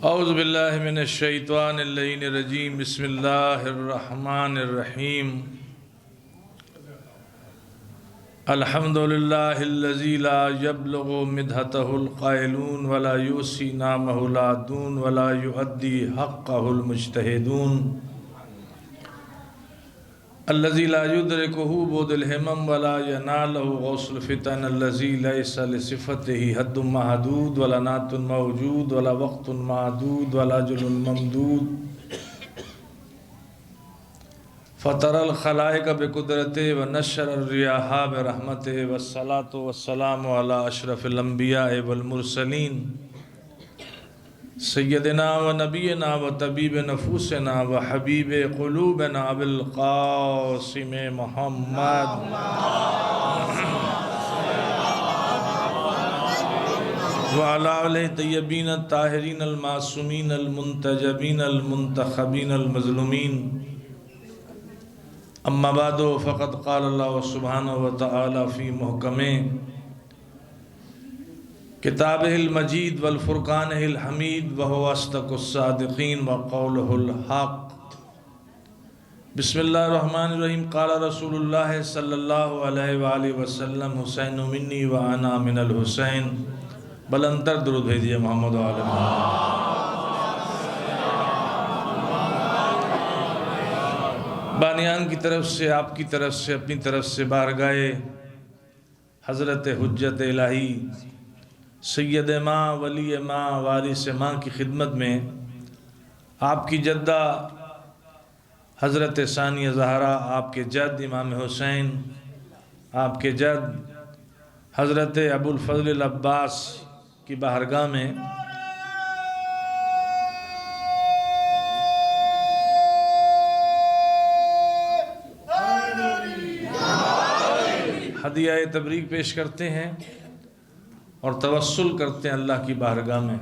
اعوذ باللہ من الشیطان اللعین الرجیم بسم اللہ الرحمن الرحیم الحمدللہ الذی لا یبلغ مدحتہ القائلون ولا یوسی نامہ العادون ولا یؤدی حقہ المجتہدون الذي لا يدركه بود الهمم ولا يناله غوث الفتن الذي ليس لصفته حد محدود ولا نعت موجود ولا وقت معدود ولا أجل ممدود فطر الخلائق بقدرته ونشر الرياح برحمته والصلاة والسلام على أشرف الأنبياء والمرسلين سیدنا و نبینا و طبیب نفوسنا و حبیب قلوبنا بالقاسم محمد وعلى آلہ طیبین الطاہرین المعصومین المنتجبین المنتخبین المظلومین اما بعد فقد قال اللہ سبحانہ وتعالی فی محکمہ کتابہ المجید والفرقانہ الحمید وہو اصدق الصادقین وقولہ الحق بسم اللہ الرحمن الرحیم قال رسول اللہ صلی اللہ علیہ وآلہ وسلم حسین منی وانا من الحسین بلندر درود بھیجئے محمد و آل محمد۔ بانیان کی طرف سے، آپ کی طرف سے، اپنی طرف سے بارگاہ حضرت حجت الہی سید ماں ولی ماں وارث ماں کی خدمت میں آپ کی جدہ حضرت ثانیہ زہرا، آپ کے جد امام حسین، آپ کے جد حضرت ابو الفضل العباس کی بارگاہ میں ہدیہ تبریک پیش کرتے ہیں اور توسل کرتے ہیں اللہ کی بارگاہ میں۔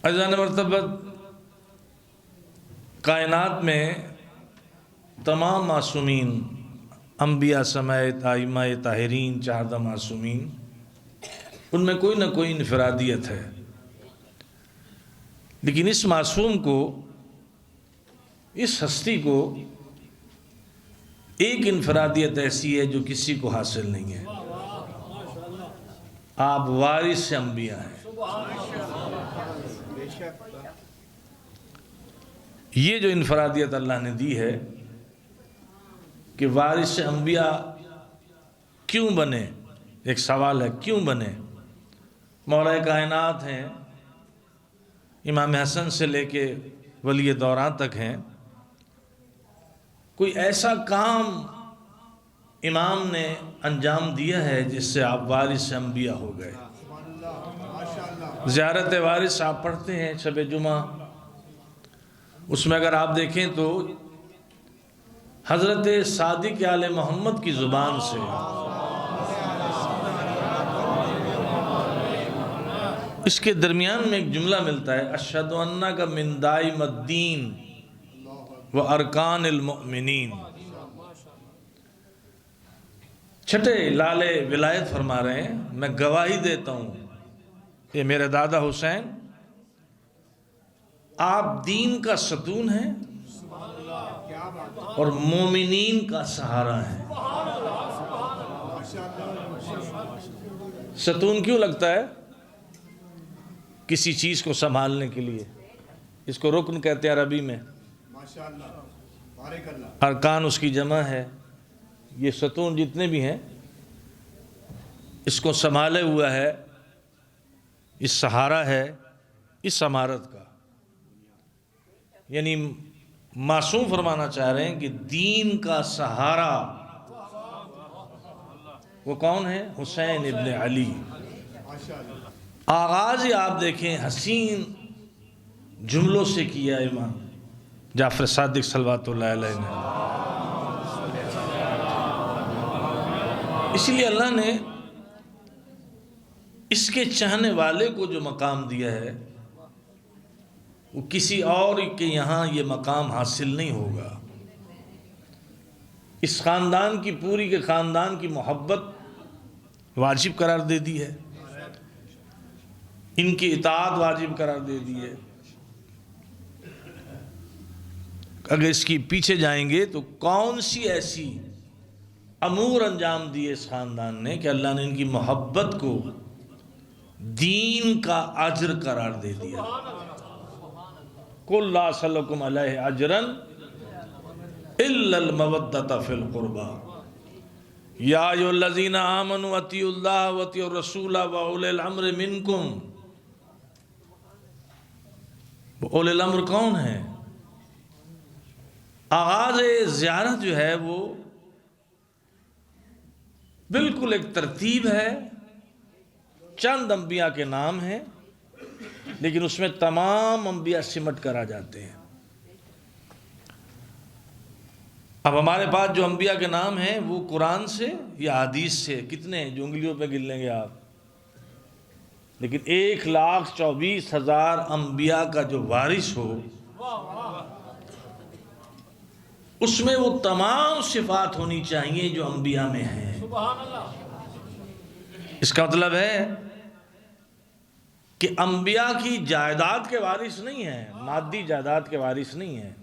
عزیزان مرتبت، کائنات میں تمام معصومین، انبیاء سمیت ائمہ طاہرین، چہردہ معصومین، ان میں کوئی نہ کوئی انفرادیت ہے، لیکن اس معصوم کو، اس ہستی کو ایک انفرادیت ایسی ہے جو کسی کو حاصل نہیں ہے۔ آپ وارث انبیاء ہیں۔ یہ جو انفرادیت اللہ نے دی ہے کہ وارث انبیاء کیوں بنے، ایک سوال ہے، کیوں بنے؟ مولا کائنات ہیں، امام حسن سے لے کے ولی دوران تک ہیں، کوئی ایسا کام امام نے انجام دیا ہے جس سے آپ وارث انبیاء ہو گئے۔ زیارت وارث آپ پڑھتے ہیں شب جمعہ، اس میں اگر آپ دیکھیں تو حضرت صادق آل محمد کی زبان سے اس کے درمیان میں ایک جملہ ملتا ہے، اشہد انک من دائم الدین و ارکان المؤمنین۔ چھٹے لالے ولایت فرما رہے ہیں، میں گواہی دیتا ہوں کہ میرے دادا حسین آپ دین کا ستون ہیں اور مومنین کا سہارا ہیں۔ ستون کیوں لگتا ہے؟ کسی چیز کو سنبھالنے کے لیے، اس کو رکن کہتے ہیں عربی میں، ارکان اس کی جمع ہے۔ یہ ستون جتنے بھی ہیں اس کو سنبھالے ہوا ہے، اس سہارا ہے اس عمارت کا، یعنی معصوم فرمانا چاہ رہے ہیں کہ دین کا سہارا وہ کون ہے؟ حسین ابن علی۔ آغاز ہی آپ دیکھیں حسین جملوں سے کیا امام جعفر صادق صلوات اللہ علیہ نے۔ اس لیے اللہ نے اس کے چاہنے والے کو جو مقام دیا ہے وہ کسی اور کے یہاں یہ مقام حاصل نہیں ہوگا۔ اس خاندان کی پوری کے خاندان کی محبت واجب قرار دے دی ہے۔ ان کی اطاعت واجب قرار دے دی ہے۔ اگر اس کی پیچھے جائیں گے تو کون سی ایسی امور انجام دیے اس خاندان نے کہ اللہ نے ان کی محبت کو دین کا اجر قرار دے دیا۔ قُلْ لَا أَسْأَلُكُمْ عَلَيْهِ أَجْرًا إِلَّا الْمَوَدَّةَ فِي الْقُرْبَى يَا أَيُّهَا الَّذِينَ آمَنُوا أَطِيعُوا اللَّهَ وَأَطِيعُوا الرَّسُولَ وَأُولِي الْأَمْرِ مِنْكُمْ۔ اولِ الامر کون ہیں؟ آغاز زیارت جو ہے وہ بالکل ایک ترتیب ہے، چند انبیاء کے نام ہیں لیکن اس میں تمام انبیاء سمٹ کر آ جاتے ہیں۔ اب ہمارے پاس جو انبیاء کے نام ہیں وہ قرآن سے یا حدیث سے کتنے ہیں جو انگلیوں پہ گن لیں گے آپ، لیکن 1,24,000 انبیاء کا جو وارث ہو اس میں وہ تمام صفات ہونی چاہیے جو انبیاء میں ہیں۔ اس کا مطلب ہے کہ انبیاء کی جائیداد کے وارث نہیں ہیں، مادی جائیداد کے وارث نہیں ہیں،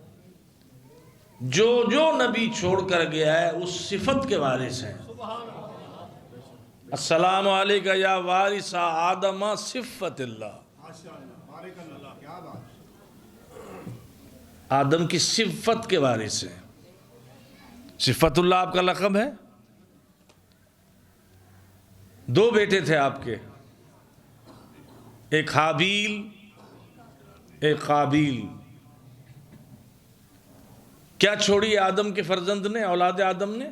جو جو نبی چھوڑ کر گیا ہے اس صفت کے وارث ہیں۔ السلام علیکہ یا وارث آدم صفت اللہ، آدم کی صفت کے وارث ہیں۔ صفت اللہ آپ کا لقب ہے۔ 2 بیٹے تھے آپ کے، ایک حابیل ایک قابیل۔ کیا چھوڑی آدم کے فرزند نے، اولاد آدم نے؟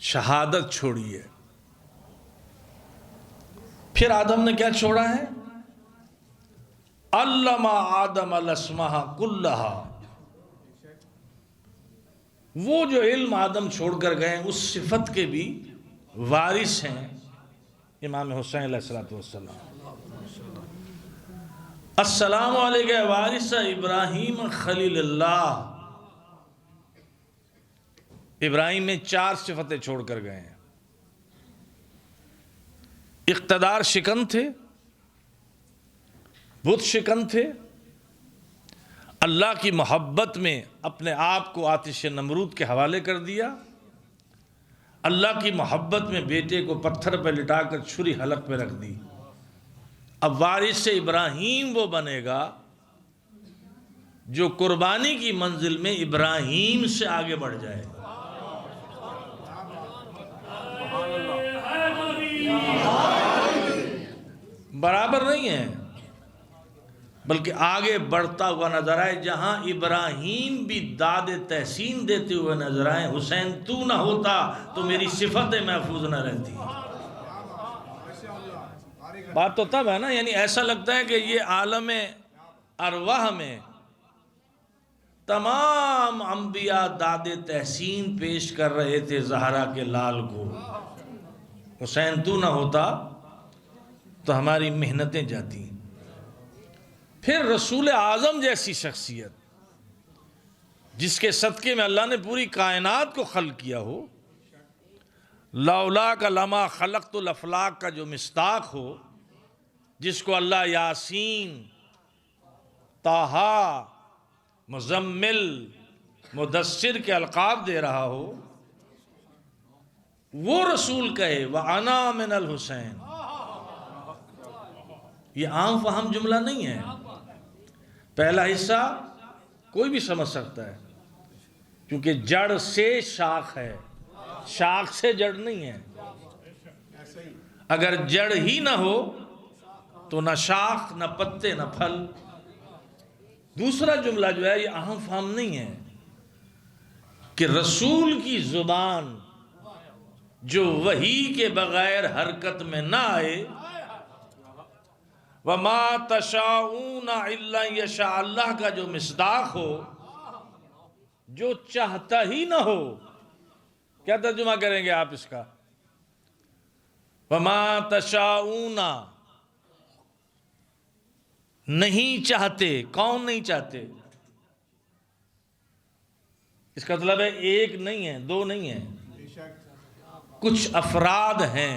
شہادت چھوڑی ہے۔ پھر آدم نے کیا چھوڑا ہے؟ علم آدم الاسماء کلہا، وہ جو علم آدم چھوڑ کر گئے اس صفت کے بھی وارث ہیں امام حسین علیہ السلام۔ السلام علیکہ وارث ابراہیم خلیل اللہ، ابراہیم میں 4 صفتیں چھوڑ کر گئے ہیں۔ اقتدار شکن تھے، بت شکن تھے، اللہ کی محبت میں اپنے آپ کو آتش نمرود کے حوالے کر دیا، اللہ کی محبت میں بیٹے کو پتھر پہ لٹا کر چھری حلق پہ رکھ دی۔ اب وارث ابراہیم وہ بنے گا جو قربانی کی منزل میں ابراہیم سے آگے بڑھ جائے۔ برابر نہیں ہے بلکہ آگے بڑھتا ہوا نظر آئے، جہاں ابراہیم بھی داد تحسین دیتے ہوئے نظر آئے، حسین تو نہ ہوتا تو میری صفتیں محفوظ نہ رہتی۔ بات تو تب ہے نا، یعنی ایسا لگتا ہے کہ یہ عالم ارواح میں تمام انبیاء داد تحسین پیش کر رہے تھے زہرا کے لال کو، حسین تو نہ ہوتا تو ہماری محنتیں جاتی۔ پھر رسول اعظم جیسی شخصیت جس کے صدقے میں اللہ نے پوری کائنات کو خلق کیا ہو، لولاک لما خلقت الافلاق کا جو مصداق ہو، جس کو اللہ یاسین، طٰہٰ، مزمل، مدثر کے القاب دے رہا ہو، وہ رسول کہے وَأَنَا مِنَ الْحُسَيْنِ، یہ عام فہم جملہ نہیں ہے۔ پہلا حصہ کوئی بھی سمجھ سکتا ہے کیونکہ جڑ سے شاخ ہے، شاخ سے جڑ نہیں ہے۔ اگر جڑ ہی نہ ہو تو نہ شاخ، نہ پتے، نہ پھل۔ دوسرا جملہ جو ہے یہ اہم فہم نہیں ہے کہ رسول کی زبان جو وحی کے بغیر حرکت میں نہ آئے، وَمَا تَشَاءُونَ إِلَّا يَشَاءَ، اللہ کا جو مصداق ہو، جو چاہتا ہی نہ ہو۔ کیا ترجمہ کریں گے آپ اس کا؟ وَمَا تَشَاءُونَ، نہیں چاہتے۔ کون نہیں چاہتے؟ اس کا مطلب ہے ایک نہیں ہے، 2 نہیں ہے، کچھ افراد ہیں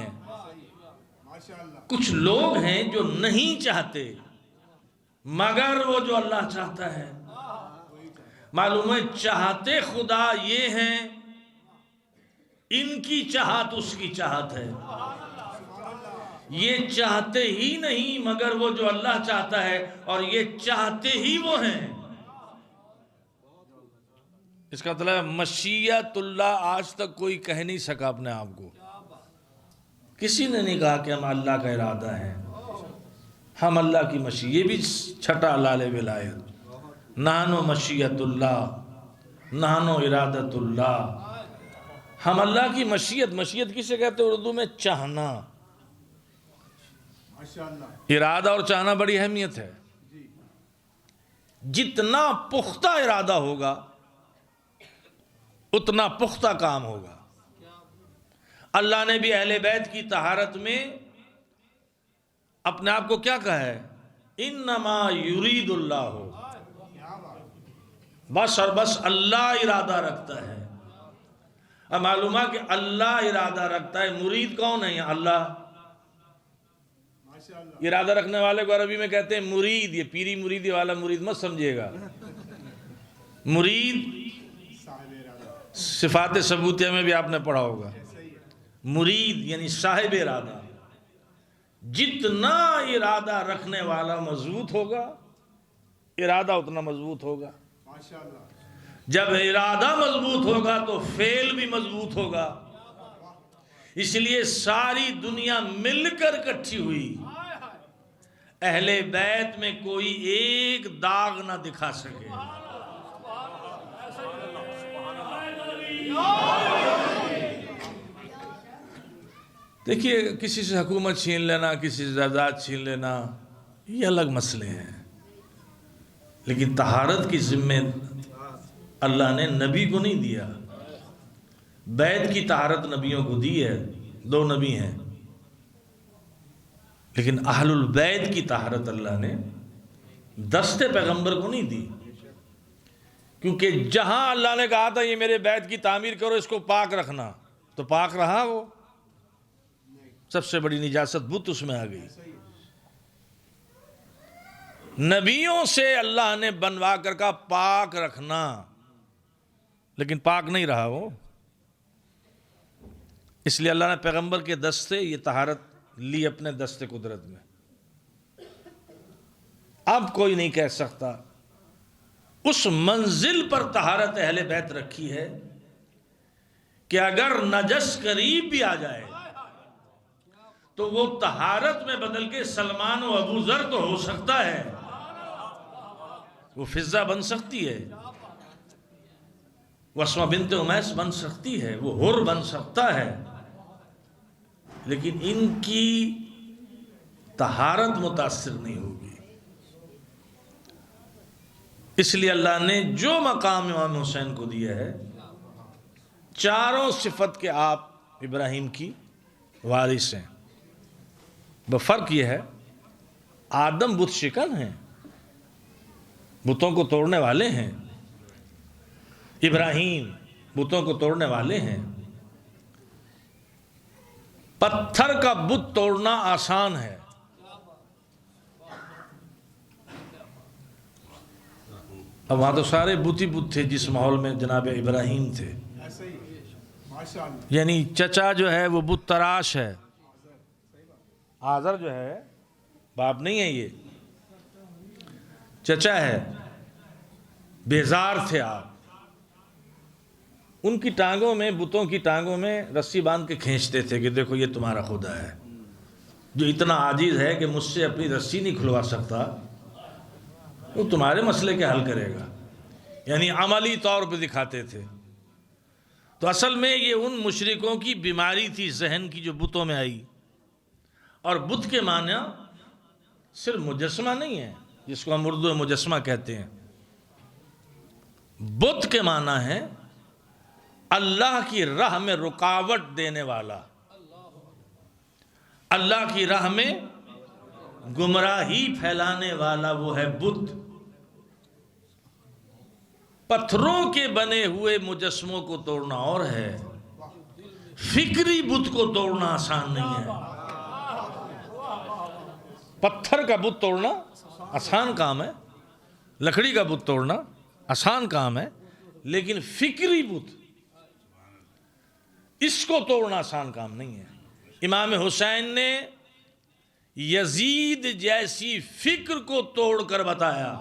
کچھ لوگ ہیں جو نہیں چاہتے مگر وہ جو اللہ چاہتا ہے. معلوم ہے چاہتے خدا یہ ہیں، ان کی چاہت اس کی چاہت ہے. یہ چاہتے ہی نہیں مگر وہ جو اللہ چاہتا ہے، اور یہ چاہتے ہی وہ ہیں. اس کا مطلب مشیت اللہ آج تک کوئی کہہ نہیں سکا اپنے آپ کو. کسی نے نہیں کہا کہ ہم اللہ کا ارادہ ہے، ہم اللہ کی مشیت. یہ بھی چھٹا لال ولایت. نحنو مشیت اللہ، نحنو ارادت اللہ. ہم اللہ کی مشیت. مشیت کسے کہتے ہیں اردو میں؟ چاہنا. ارادہ اور چاہنا بڑی اہمیت ہے. جتنا پختہ ارادہ ہوگا اتنا پختہ کام ہوگا. اللہ نے بھی اہل بیت کی طہارت میں اپنے آپ کو کیا کہا ہے؟ انما یرید اللہ ہو. بس اور بس اللہ ارادہ رکھتا ہے. اب معلوم ہے کہ اللہ ارادہ رکھتا ہے. مرید کون ہے؟ اللہ. ارادہ رکھنے والے کو عربی میں کہتے ہیں مرید. یہ پیری مریدی والا مرید مت سمجھے گا. مرید صفات ثبوتیہ میں بھی آپ نے پڑھا ہوگا. مرید یعنی صاحب ارادہ. جتنا ارادہ رکھنے والا مضبوط ہوگا ارادہ اتنا مضبوط ہوگا. جب ارادہ مضبوط ہوگا تو فعل بھی مضبوط ہوگا. اس لیے ساری دنیا مل کر اکٹھی ہوئی. اہل بیت میں کوئی ایک داغ نہ دکھا سکے. دیکھیے کسی سے حکومت چھین لینا، کسی سے جائیداد چھین لینا، یہ الگ مسئلے ہیں. لیکن طہارت کی ذمہ اللہ نے نبی کو نہیں دیا. بیت کی طہارت نبیوں کو دی ہے. 2 نبی ہیں. لیکن اہل البیت کی طہارت اللہ نے دست پیغمبر کو نہیں دی. کیونکہ جہاں اللہ نے کہا تھا یہ میرے بیت کی تعمیر کرو، اس کو پاک رکھنا، تو پاک رہا. وہ سب سے بڑی نجاست بت اس میں آ گئی. نبیوں سے اللہ نے بنوا کر کہا پاک رکھنا، لیکن پاک نہیں رہا وہ. اس لیے اللہ نے پیغمبر کے دست سے یہ طہارت لی اپنے دست قدرت میں. اب کوئی نہیں کہہ سکتا. اس منزل پر طہارت اہل بیت رکھی ہے کہ اگر نجس قریب بھی آ جائے تو وہ طہارت میں بدل کے سلمان و ابو ذر تو ہو سکتا ہے، وہ فضہ بن سکتی ہے، وہ اسما بنت امیس بن سکتی ہے، وہ حر بن سکتا ہے، لیکن ان کی طہارت متاثر نہیں ہوگی. اس لیے اللہ نے جو مقام امام حسین کو دیا ہے، چاروں صفت کے آپ ابراہیم کی وارث ہیں. فرق یہ ہے آدم بت شکن ہیں، بتوں کو توڑنے والے ہیں. ابراہیم بتوں کو توڑنے والے ہیں. پتھر کا بت توڑنا آسان ہے، اب وہاں تو سارے بت ہی بت تھے جس ماحول میں جناب ابراہیم تھے. یعنی چچا جو ہے وہ بت تراش ہے. آزر جو ہے باپ نہیں ہے، یہ چچا ہے. بیزار تھے آپ. ان کی ٹانگوں میں، بتوں کی ٹانگوں میں رسی باندھ کے کھینچتے تھے کہ دیکھو یہ تمہارا خدا ہے جو اتنا عاجز ہے کہ مجھ سے اپنی رسی نہیں کھلوا سکتا، وہ تمہارے مسئلے کے حل کرے گا. یعنی عملی طور پہ دکھاتے تھے. تو اصل میں یہ ان مشرکوں کی بیماری تھی ذہن کی جو بتوں میں آئی. اور بت کے معنی صرف مجسمہ نہیں ہے جس کو ہم اردو میں مجسمہ کہتے ہیں. بت کے معنی ہے اللہ کی راہ میں رکاوٹ دینے والا، اللہ کی راہ میں گمراہی پھیلانے والا، وہ ہے بت. پتھروں کے بنے ہوئے مجسموں کو توڑنا اور ہے، فکری بت کو توڑنا آسان نہیں ہے. پتھر کا بت توڑنا آسان کام ہے، لکڑی کا بت توڑنا آسان کام ہے، لیکن فکری بت اس کو توڑنا آسان کام نہیں ہے۔ امام حسین نے یزید جیسی فکر کو توڑ کر بتایا،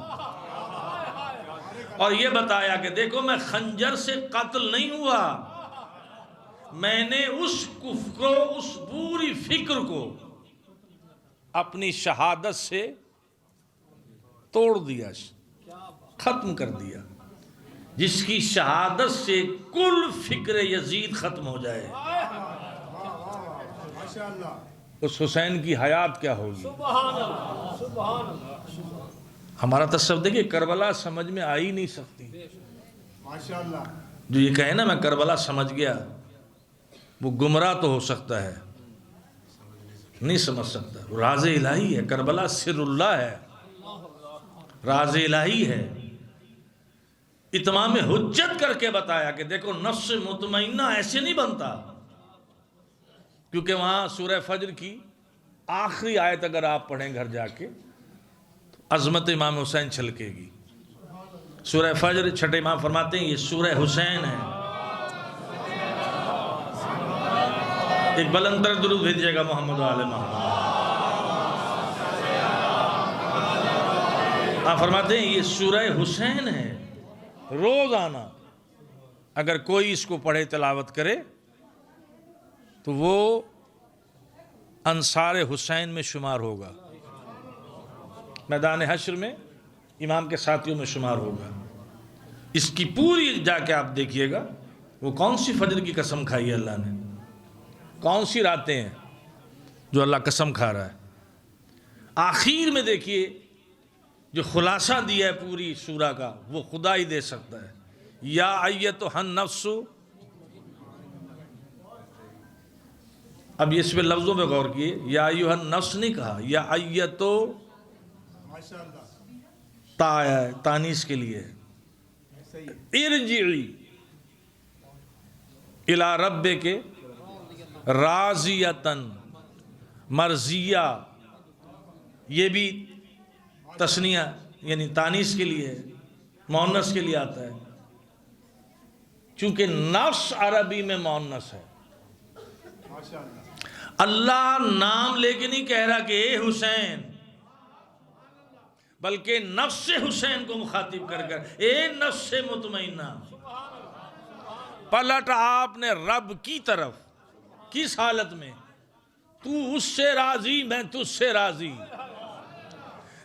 اور یہ بتایا کہ دیکھو میں خنجر سے قتل نہیں ہوا، میں نے اس کفر کو، اس بری فکر کو اپنی شہادت سے توڑ دیا، ختم کر دیا، جس کی شہادت سے کل فکر یزید ختم ہو جائے، اس حسین کی حیات کیا ہوگی۔ ہمارا تصور دیکھیے، کربلا سمجھ میں آ ہی نہیں سکتی۔ جو یہ کہے نا میں کربلا سمجھ گیا، وہ گمراہ تو ہو سکتا ہے، نہیں سمجھ سکتا۔ راز الہی ہے، کربلا سر اللہ ہے، راز الہی ہے۔ اتمام حجت کر کے بتایا کہ دیکھو نفس مطمئنہ ایسے نہیں بنتا، کیونکہ وہاں سورہ فجر کی آخری آیت اگر آپ پڑھیں گھر جا کے، عظمت امام حسین چھلکے گی۔ سورہ فجر چھٹے امام فرماتے ہیں یہ سورہ حسین ہے۔ ایک بلند تر درود بھیجیے گا محمد و آل محمد۔ آپ فرماتے ہیں یہ سورہ حسین ہے۔ روزانہ اگر کوئی اس کو پڑھے، تلاوت کرے، تو وہ انصار حسین میں شمار ہوگا، میدان حشر میں امام کے ساتھیوں میں شمار ہوگا۔ اس کی پوری جا کے آپ دیکھیے گا، وہ کون سی فجر کی قسم کھائی ہے اللہ نے، کون سی راتیں ہیں جو اللہ قسم کھا رہا ہے۔ آخر میں دیکھیے جو خلاصہ دیا ہے پوری سورہ کا، وہ خدا ہی دے سکتا ہے۔ یا ایتھا النفس، اب یہ اس پہ لفظوں پہ غور کیے، یا ایھا النفس نہیں کہا، یا ایتو تانیث کے لیے، ارجعی الی ربک راضیۃ مرضیہ، یہ بھی تثنیہ یعنی تانیث کے لیے، مؤنث کے لیے آتا ہے، چونکہ نفس عربی میں مؤنث ہے۔ اللہ نام لے کے نہیں کہہ رہا کہ اے حسین، بلکہ نفس حسین کو مخاطب کر اے نفس مطمئنہ، پلٹ آپ نے رب کی طرف، کس حالت میں؟ تو اس سے راضی، میں تجھ سے راضی۔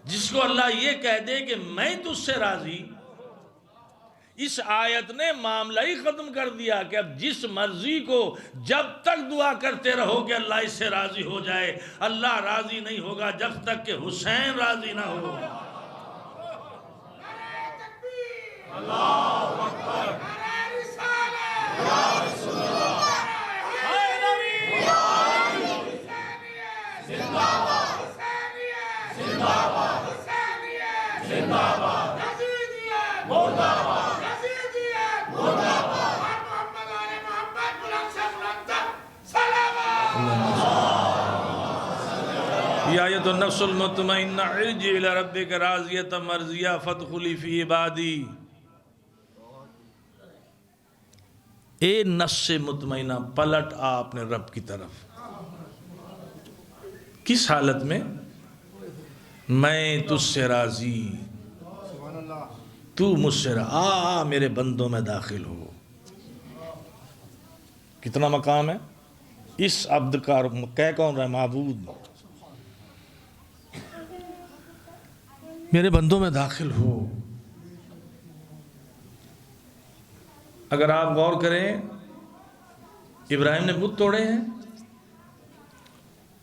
جس کو اللہ یہ کہہ دے کہ میں تجھ سے راضی، اس آیت نے معاملہ ہی ختم کر دیا کہ اب جس مرضی کو جب تک دعا کرتے رہو کہ اللہ اس سے راضی ہو جائے، اللہ راضی نہیں ہوگا جب تک کہ حسین راضی نہ ہو۔ اللہ اکبر، یا ایت النفس المطمئنہ ارجعی الی ربک راضیۃ مرضیہ فادخلی فی عبادی۔ اے نفس مطمئنہ، پلٹ آ اپنے رب کی طرف۔ کس حالت میں؟ میں تجھ سے راضی، تو مجھ سے راضی، آ میرے بندوں میں داخل ہو۔ کتنا مقام ہے اس عبد کا؟ کہہ کون رہا ہے؟ معبود، میرے بندوں میں داخل ہو۔ اگر آپ غور کریں، ابراہیم نے بت توڑے ہیں،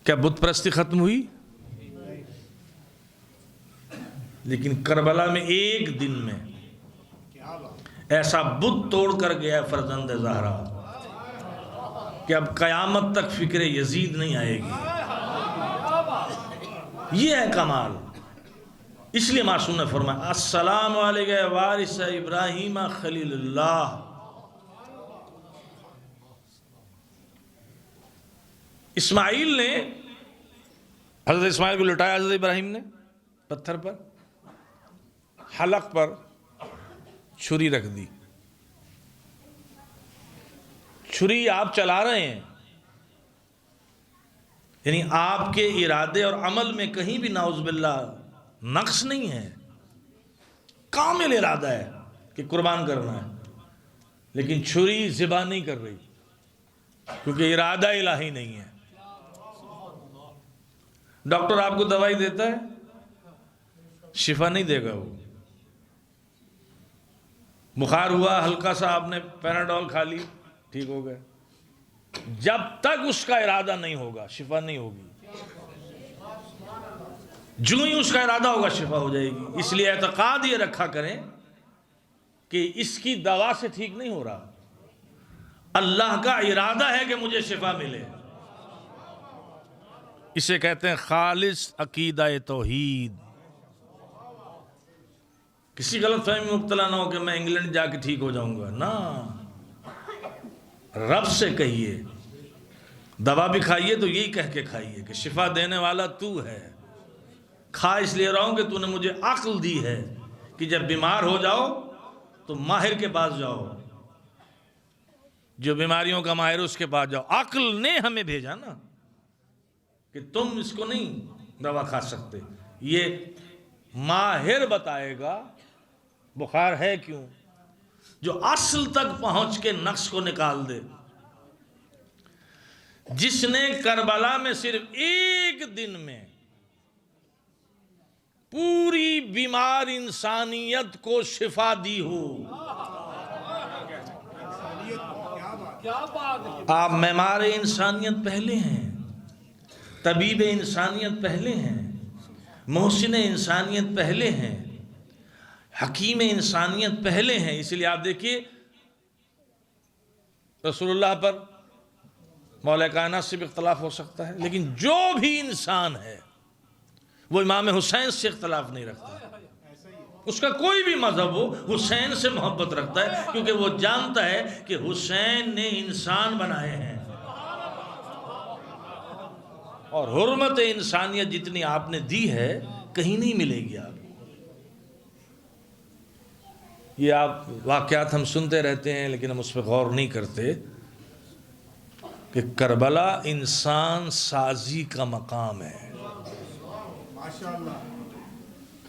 کیا بت پرستی ختم ہوئی؟ لیکن کربلا میں ایک دن میں ایسا بت توڑ کر گیا فرزند زہرا کہ اب قیامت تک فکر یزید نہیں آئے گی۔ یہ ہے کمال۔ اس لیے معصوم نے فرمایا السلام علیکہ وارث ابراہیم خلیل اللہ۔ اسماعیل نے حضرت اسماعیل کو لٹایا حضرت ابراہیم نے پتھر پر، حلق پر چھری رکھ دی. چھری آپ چلا رہے ہیں، یعنی آپ کے ارادے اور عمل میں کہیں بھی نعوذ باللہ نقص نہیں ہے، کامل ارادہ ہے کہ قربان کرنا ہے، لیکن چھری ذبح نہیں کر رہی کیونکہ ارادہ الہی نہیں ہے. ڈاکٹر آپ کو دوائی دیتا ہے، شفا نہیں دے گا. وہ بخار ہوا، ہلکا سا آپ نے پیناڈول کھا لی، ٹھیک ہو گئے. جب تک اس کا ارادہ نہیں ہوگا شفا نہیں ہوگی. جو ہی اس کا ارادہ ہوگا شفا ہو جائے گی. اس لیے اعتقاد یہ رکھا کریں کہ اس کی دوا سے ٹھیک نہیں ہو رہا، اللہ کا ارادہ ہے کہ مجھے شفا ملے. اسے کہتے ہیں خالص عقیدہ توحید. کسی غلط فہمی میں مبتلا نہ ہو کہ میں انگلینڈ جا کے ٹھیک ہو جاؤں گا، نہ. رب سے کہیے، دوا بھی کھائیے تو یہی کہہ کے کھائیے کہ شفا دینے والا تو ہے. کھا اس لیے رہا ہوں کہ تو نے مجھے عقل دی ہے کہ جب بیمار ہو جاؤ تو ماہر کے پاس جاؤ، جو بیماریوں کا ماہر اس کے پاس جاؤ. عقل نے ہمیں بھیجا نا کہ تم اس کو نہیں دوا کھا سکتے. یہ ماہر بتائے گا بخار ہے کیوں، جو اصل تک پہنچ کے نقص کو نکال دے. جس نے کربلا میں صرف ایک دن میں پوری بیمار انسانیت کو شفا دی ہو. آپ معمار انسانیت پہلے ہیں، طبیب انسانیت پہلے ہیں، محسن انسانیت پہلے ہیں، حکیم انسانیت پہلے ہیں. اس لیے آپ دیکھیے رسول اللہ پر مولا کائنات سے بھی اختلاف ہو سکتا ہے، لیکن جو بھی انسان ہے وہ امام حسین سے اختلاف نہیں رکھتا. اس کا کوئی بھی مذہب ہو حسین سے محبت رکھتا ہے، کیونکہ وہ جانتا ہے کہ حسین نے انسان بنائے ہیں. اور حرمت انسانیت جتنی آپ نے دی ہے کہیں نہیں ملے گی آپ. یہ آپ واقعات ہم سنتے رہتے ہیں لیکن ہم اس پہ غور نہیں کرتے کہ کربلا انسان سازی کا مقام ہے.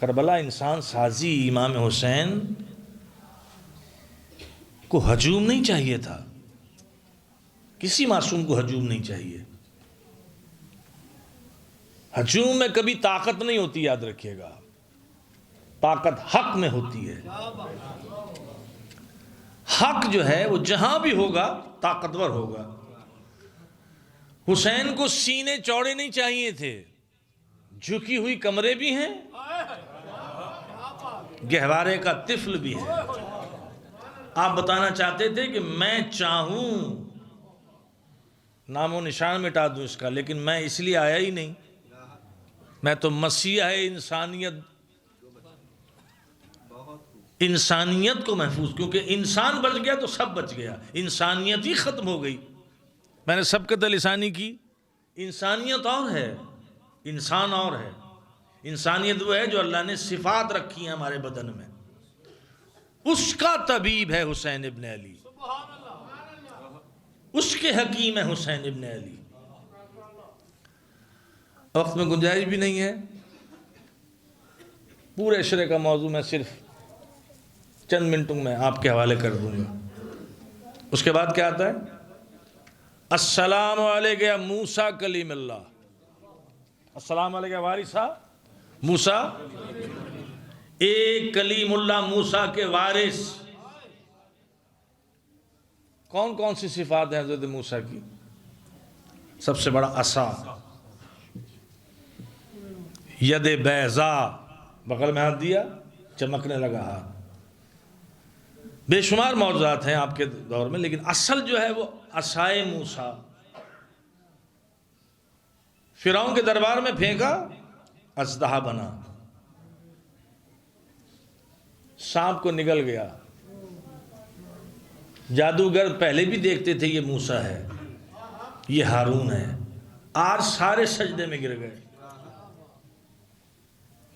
کربلا انسان سازی. امام حسین کو ہجوم نہیں چاہیے تھا، کسی معصوم کو ہجوم نہیں چاہیے. ہجوم میں کبھی طاقت نہیں ہوتی، یاد رکھیے گا. طاقت حق میں ہوتی ہے. حق جو ہے وہ جہاں بھی ہوگا طاقتور ہوگا. حسین کو سینے چوڑے نہیں چاہیے تھے، جھکی ہوئی کمریں بھی ہیں، گہوارے کا طفل بھی ہے. آپ بتانا چاہتے تھے کہ میں چاہوں نام و نشان مٹا دوں اس کا، لیکن میں اس لیے آیا ہی نہیں. میں تو مسیح انسانیت کو محفوظ، کیونکہ انسان بچ گیا تو سب بچ گیا، انسانیت ہی ختم ہو گئی. میں نے سبقت لسانی کی. انسانیت اور ہے، انسان اور ہے. انسانیت وہ ہے جو اللہ نے صفات رکھی ہیں ہمارے بدن میں، اس کا طبیب ہے حسین ابن علی، اس کے حکیم ہے حسین ابن علی. وقت میں گنجائش بھی نہیں ہے، پورے عشرے کا موضوع میں صرف چند منٹوں میں آپ کے حوالے کر دوں گا. اس کے بعد کیا آتا ہے؟ السلام علیکم یا موسیٰ کلیم اللہ. السلام علیکم وارثہ موسیٰ، ایک کلیم اللہ موسیٰ کے وارث. کون کون سی صفات ہیں حضرت موسیٰ کی؟ سب سے بڑا عصا، ید بیضاء، بغل میں ہاتھ دیا چمکنے لگا ہاتھ. بے شمار موضوعات ہیں آپ کے دور میں، لیکن اصل جو ہے وہ عصائے موسیٰ. فرعون کے دربار میں پھینکا، اژدہا بنا، سانپ کو نگل گیا. جادوگر پہلے بھی دیکھتے تھے یہ موسیٰ ہے، یہ ہارون ہے. آج سارے سجدے میں گر گئے.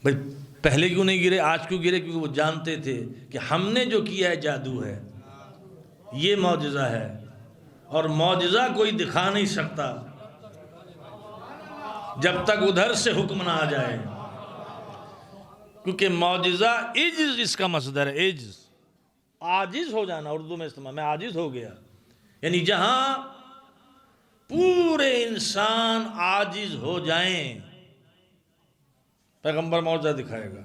بھائی پہلے کیوں نہیں گرے، آج کیوں گرے؟ کیونکہ وہ جانتے تھے کہ ہم نے جو کیا ہے جادو ہے، یہ معجزہ ہے، اور معجزہ کوئی دکھا نہیں سکتا جب تک ادھر سے حکم نہ آ جائے، کیونکہ معجزہ عجز اس کا مصدر ہے، عجز، عاجز ہو جانا، اردو میں استعمال، میں عاجز ہو گیا، یعنی جہاں پورے انسان عاجز ہو جائیں پیغمبر معجزہ دکھائے گا۔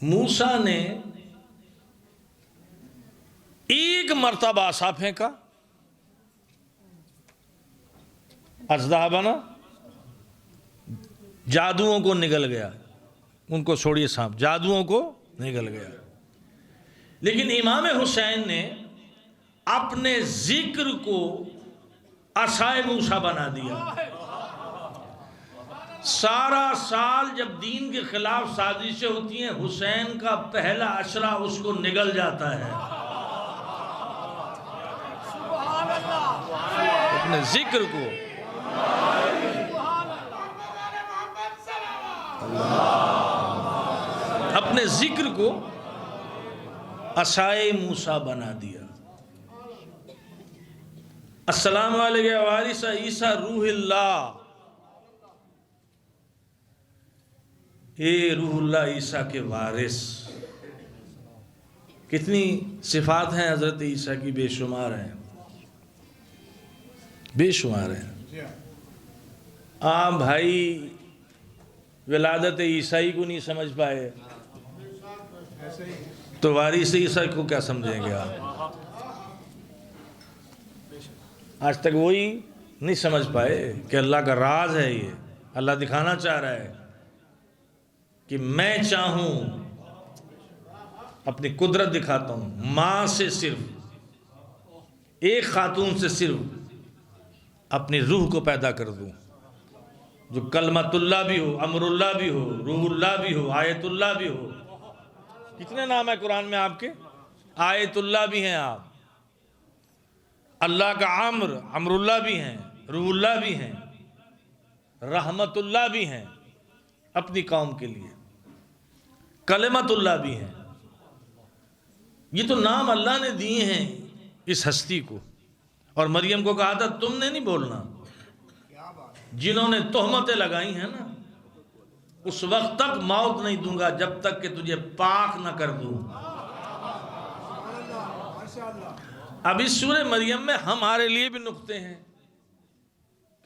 موسیٰ نے ایک مرتبہ عصا پھینکا، اژدہا بنا، جادوؤں کو نگل گیا، ان کو چھوڑیے سانپ، جادوؤں کو نگل گیا۔ لیکن امام حسین نے اپنے ذکر کو عصائے موسیٰ بنا دیا۔ سارا سال جب دین کے خلاف سازشیں ہوتی ہیں، حسین کا پہلا عشرہ اس کو نگل جاتا ہے، اپنے ذکر کو۔ اپنے ذکر کو عصائے موسیٰ بنا دیا۔ السلام علیکم وارث عیسیٰ روح اللہ، اے روح اللہ عیسیٰ کے وارث۔ کتنی صفات ہیں حضرت عیسیٰ کی، بے شمار ہیں، بے شمار ہیں۔ آپ بھائی ولادت عیسائی کو نہیں سمجھ پائے تو وارث عیسیٰ کو کیا سمجھیں گے آپ؟ آج تک وہی نہیں سمجھ پائے کہ اللہ کا راز ہے یہ۔ اللہ دکھانا چاہ رہا ہے کہ میں چاہوں اپنی قدرت دکھاتا ہوں، ماں سے صرف ایک خاتون سے صرف اپنی روح کو پیدا کر دوں، جو کلمت اللہ بھی ہو، امر اللہ بھی ہو، روح اللہ بھی ہو، آیت اللہ بھی ہو۔ کتنے نام ہے قرآن میں آپ کے؟ آیت اللہ بھی ہیں آپ، اللہ کا امر اللہ بھی ہیں، روح اللہ بھی ہیں، رحمت اللہ بھی ہیں اپنی قوم کے لیے، کلمت اللہ بھی ہیں۔ یہ تو نام اللہ نے دیے ہیں اس ہستی کو، اور مریم کو کہا تھا تم نے نہیں بولنا۔ جنہوں نے تہمتیں لگائی ہیں نا، اس وقت تک موت نہیں دوں گا جب تک کہ تجھے پاک نہ کر دوں۔ اب اس سورہ مریم میں ہمارے لیے بھی نقطے ہیں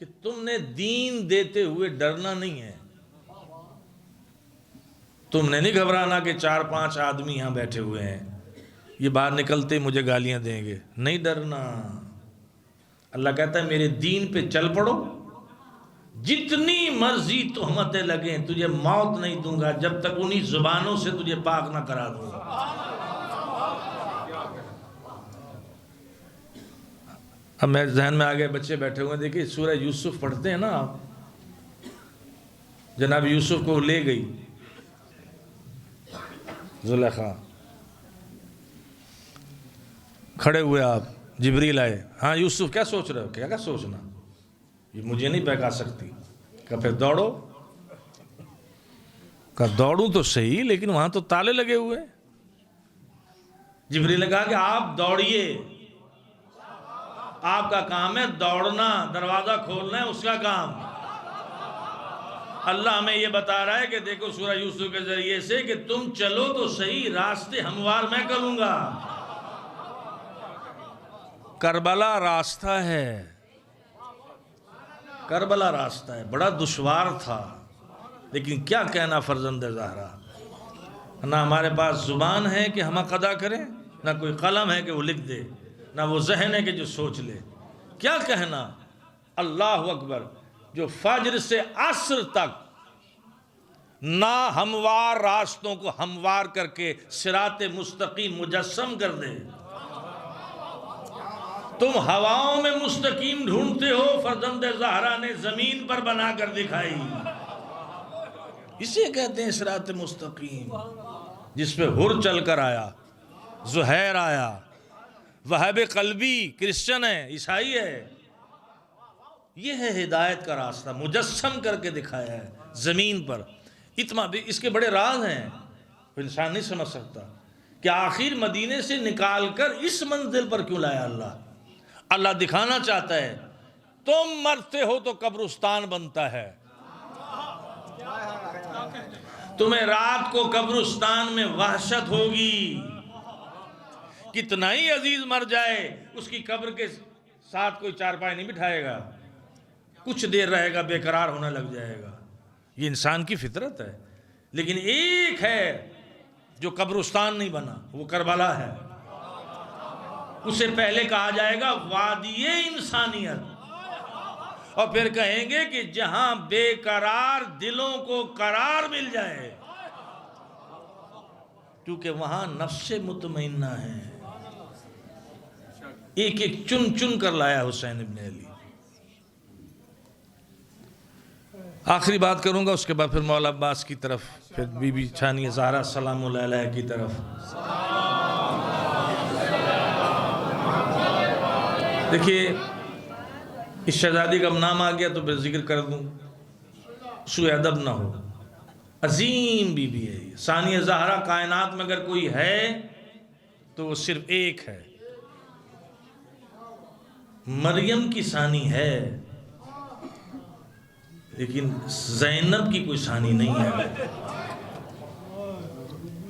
کہ تم نے دین دیتے ہوئے ڈرنا نہیں ہے، تم نے نہیں گھبرانا کہ 4-5 آدمی یہاں بیٹھے ہوئے ہیں، یہ باہر نکلتے مجھے گالیاں دیں گے، نہیں ڈرنا۔ اللہ کہتا ہے میرے دین پہ چل پڑو، جتنی مرضی تہمتیں لگیں تجھے موت نہیں دوں گا جب تک انہی زبانوں سے تجھے پاک نہ کرا دوں گا۔ اب میں ذہن میں آگئے، بچے بیٹھے ہوئے ہیں، دیکھیں سورہ یوسف پڑھتے ہیں نا آپ، جناب یوسف کو لے گئی زلیخا، کھڑے ہوئے آپ، جبریل آئے، ہاں یوسف کیا سوچ رہے ہو؟ کیا سوچنا، یہ مجھے نہیں بہکا سکتی۔ کہا پھر دوڑو، کہا دوڑوں تو صحیح لیکن وہاں تو تالے لگے ہوئے۔ جبریل نے کہا کہ آپ دوڑیے، آپ کا کام ہے دوڑنا، دروازہ کھولنا ہے اس کا کام۔ اللہ ہمیں یہ بتا رہا ہے کہ دیکھو سورہ یوسف کے ذریعے سے کہ تم چلو تو صحیح، راستے ہموار میں کروں گا۔ کربلا راستہ ہے، کربلا راستہ ہے، بڑا دشوار تھا، لیکن کیا کہنا فرزند زہرا، نہ ہمارے پاس زبان ہے کہ ہم قضا کریں، نہ کوئی قلم ہے کہ وہ لکھ دے، نہ وہ ذہن ہے کہ جو سوچ لے، کیا کہنا۔ اللہ اکبر، جو فجر سے عصر تک نہ ہموار راستوں کو ہموار کر کے صراط مستقیم مجسم کر دے۔ تم ہواؤں میں مستقیم ڈھونڈتے ہو، فرزند زہرا نے زمین پر بنا کر دکھائی۔ اسے کہتے ہیں صراط مستقیم، جس پہ حر چل کر آیا، زہیر آیا، وہاب قلبی کرسچن ہے، عیسائی ہے، یہ ہے ہدایت کا راستہ، مجسم کر کے دکھایا ہے زمین پر۔ اتنا بھی اس کے بڑے راز ہیں، انسان نہیں سمجھ سکتا کہ آخر مدینے سے نکال کر اس منزل پر کیوں لایا اللہ دکھانا چاہتا ہے تم مرتے ہو تو قبرستان بنتا ہے، تمہیں رات کو قبرستان میں وحشت ہوگی، کتنا ہی عزیز مر جائے اس کی قبر کے ساتھ کوئی چارپائی نہیں بٹھائے گا، کچھ دیر رہے گا بے قرار ہونے لگ جائے گا، یہ انسان کی فطرت ہے۔ لیکن ایک ہے جو قبرستان نہیں بنا، وہ کربلا ہے، اسے پہلے کہا جائے گا وادی انسانیت، اور پھر کہیں گے کہ جہاں بے قرار دلوں کو قرار مل جائے، کیونکہ وہاں نفس مطمئنہ ہے۔ ایک ایک چن چن کر لایا حسین ابن علی۔ آخری بات کروں گا، اس کے بعد پھر مولا عباس کی طرف، پھر بی بی ثانیہ زہرا سلام اللہ علیہ کی طرف۔ دیکھیے اس شہزادی کا نام آ گیا تو پھر ذکر کر دوں، سوء ادب نہ ہو، عظیم بی بی ہے یہ ثانیہ زہرا۔ کائنات میں اگر کوئی ہے تو وہ صرف ایک ہے، مریم کی ثانی ہے، لیکن زینب کی کوئی ثانی نہیں ہے۔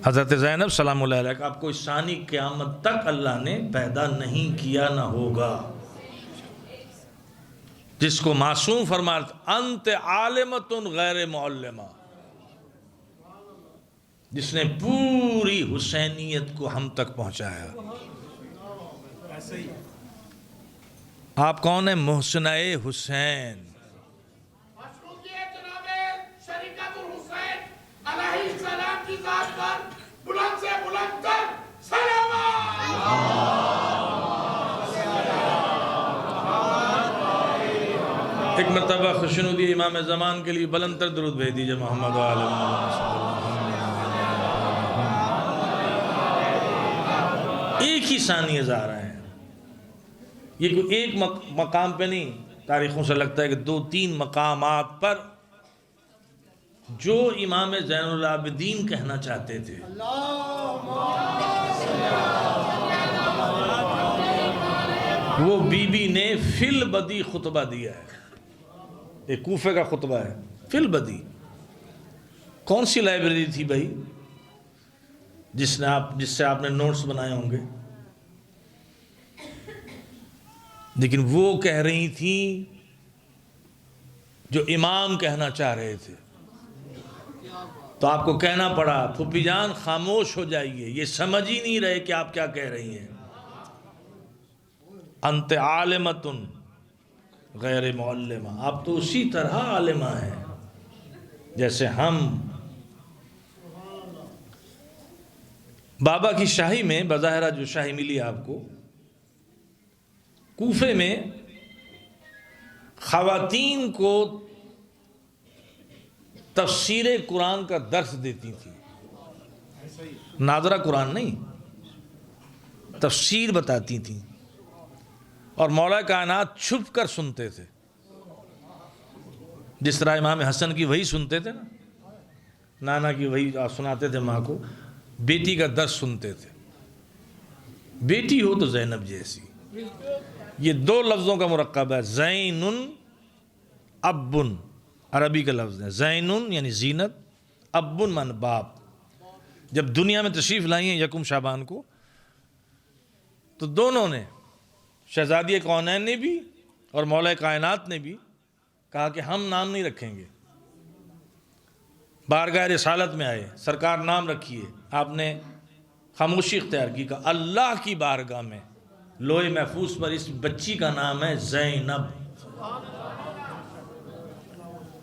حضرت زینب سلام اللہ علیہ کا آپ کوئی ثانی قیامت تک اللہ نے پیدا نہیں کیا، نہ ہوگا، جس کو معصوم فرماتا انت عالمۃ غیر معلمہ، جس نے پوری حسینیت کو ہم تک پہنچایا۔ آپ کون ہیں؟ محسنہ حسین۔ ایک مرتبہ خوشنودی امام زمان کے لیے بلند تر درود بھیج دیجئے محمد و آل محمد۔ ایک ہی ثانیہ زہرا ہیں، یہ کوئی ایک مقام پہ نہیں، تاریخوں سے لگتا ہے کہ 2-3 مقامات پر جو امام زین العابدین کہنا چاہتے تھے، وہ بی بی نے فی البدی خطبہ دیا ہے۔ ایک کوفے کا خطبہ ہے فی البدی۔ کون سی لائبریری تھی بھائی جس سے آپ نے نوٹس بنائے ہوں گے؟ لیکن وہ کہہ رہی تھیں جو امام کہنا چاہ رہے تھے، تو آپ کو کہنا پڑا پھوپھی جان خاموش ہو جائیے، یہ سمجھ ہی نہیں رہے کہ آپ کیا کہہ رہی ہیں۔ انت عالمۃ غیر معلمہ، آپ تو اسی طرح عالمہ ہیں جیسے ہم۔ بابا کی شاہی میں بظاہرہ جو شاہی ملی آپ کو، کوفے میں خواتین کو تفسیر قرآن کا درس دیتی تھی، ناظرہ قرآن نہیں، تفسیر بتاتی تھیں، اور مولا کائنات چھپ کر سنتے تھے، جس طرح امام حسن کی وحی سنتے تھے نا، نانا کی وحی سناتے تھے ماں کو، بیٹی کا درس سنتے تھے۔ بیٹی ہو تو زینب جیسی، یہ 2 لفظوں کا مرکب ہے، زین ابن، عربی کا لفظ ہے، زین یعنی زینت، ابن من باپ۔ جب دنیا میں تشریف لائی ہیں 1 شعبان کو، تو دونوں نے، شہزادی کونین نے بھی اور مولا کائنات نے بھی کہا کہ ہم نام نہیں رکھیں گے۔ بارگاہ رسالت میں آئے، سرکار نام رکھیے، آپ نے خاموشی اختیار کی، کہ اللہ کی بارگاہ میں لوح محفوظ پر اس بچی کا نام ہے زینب۔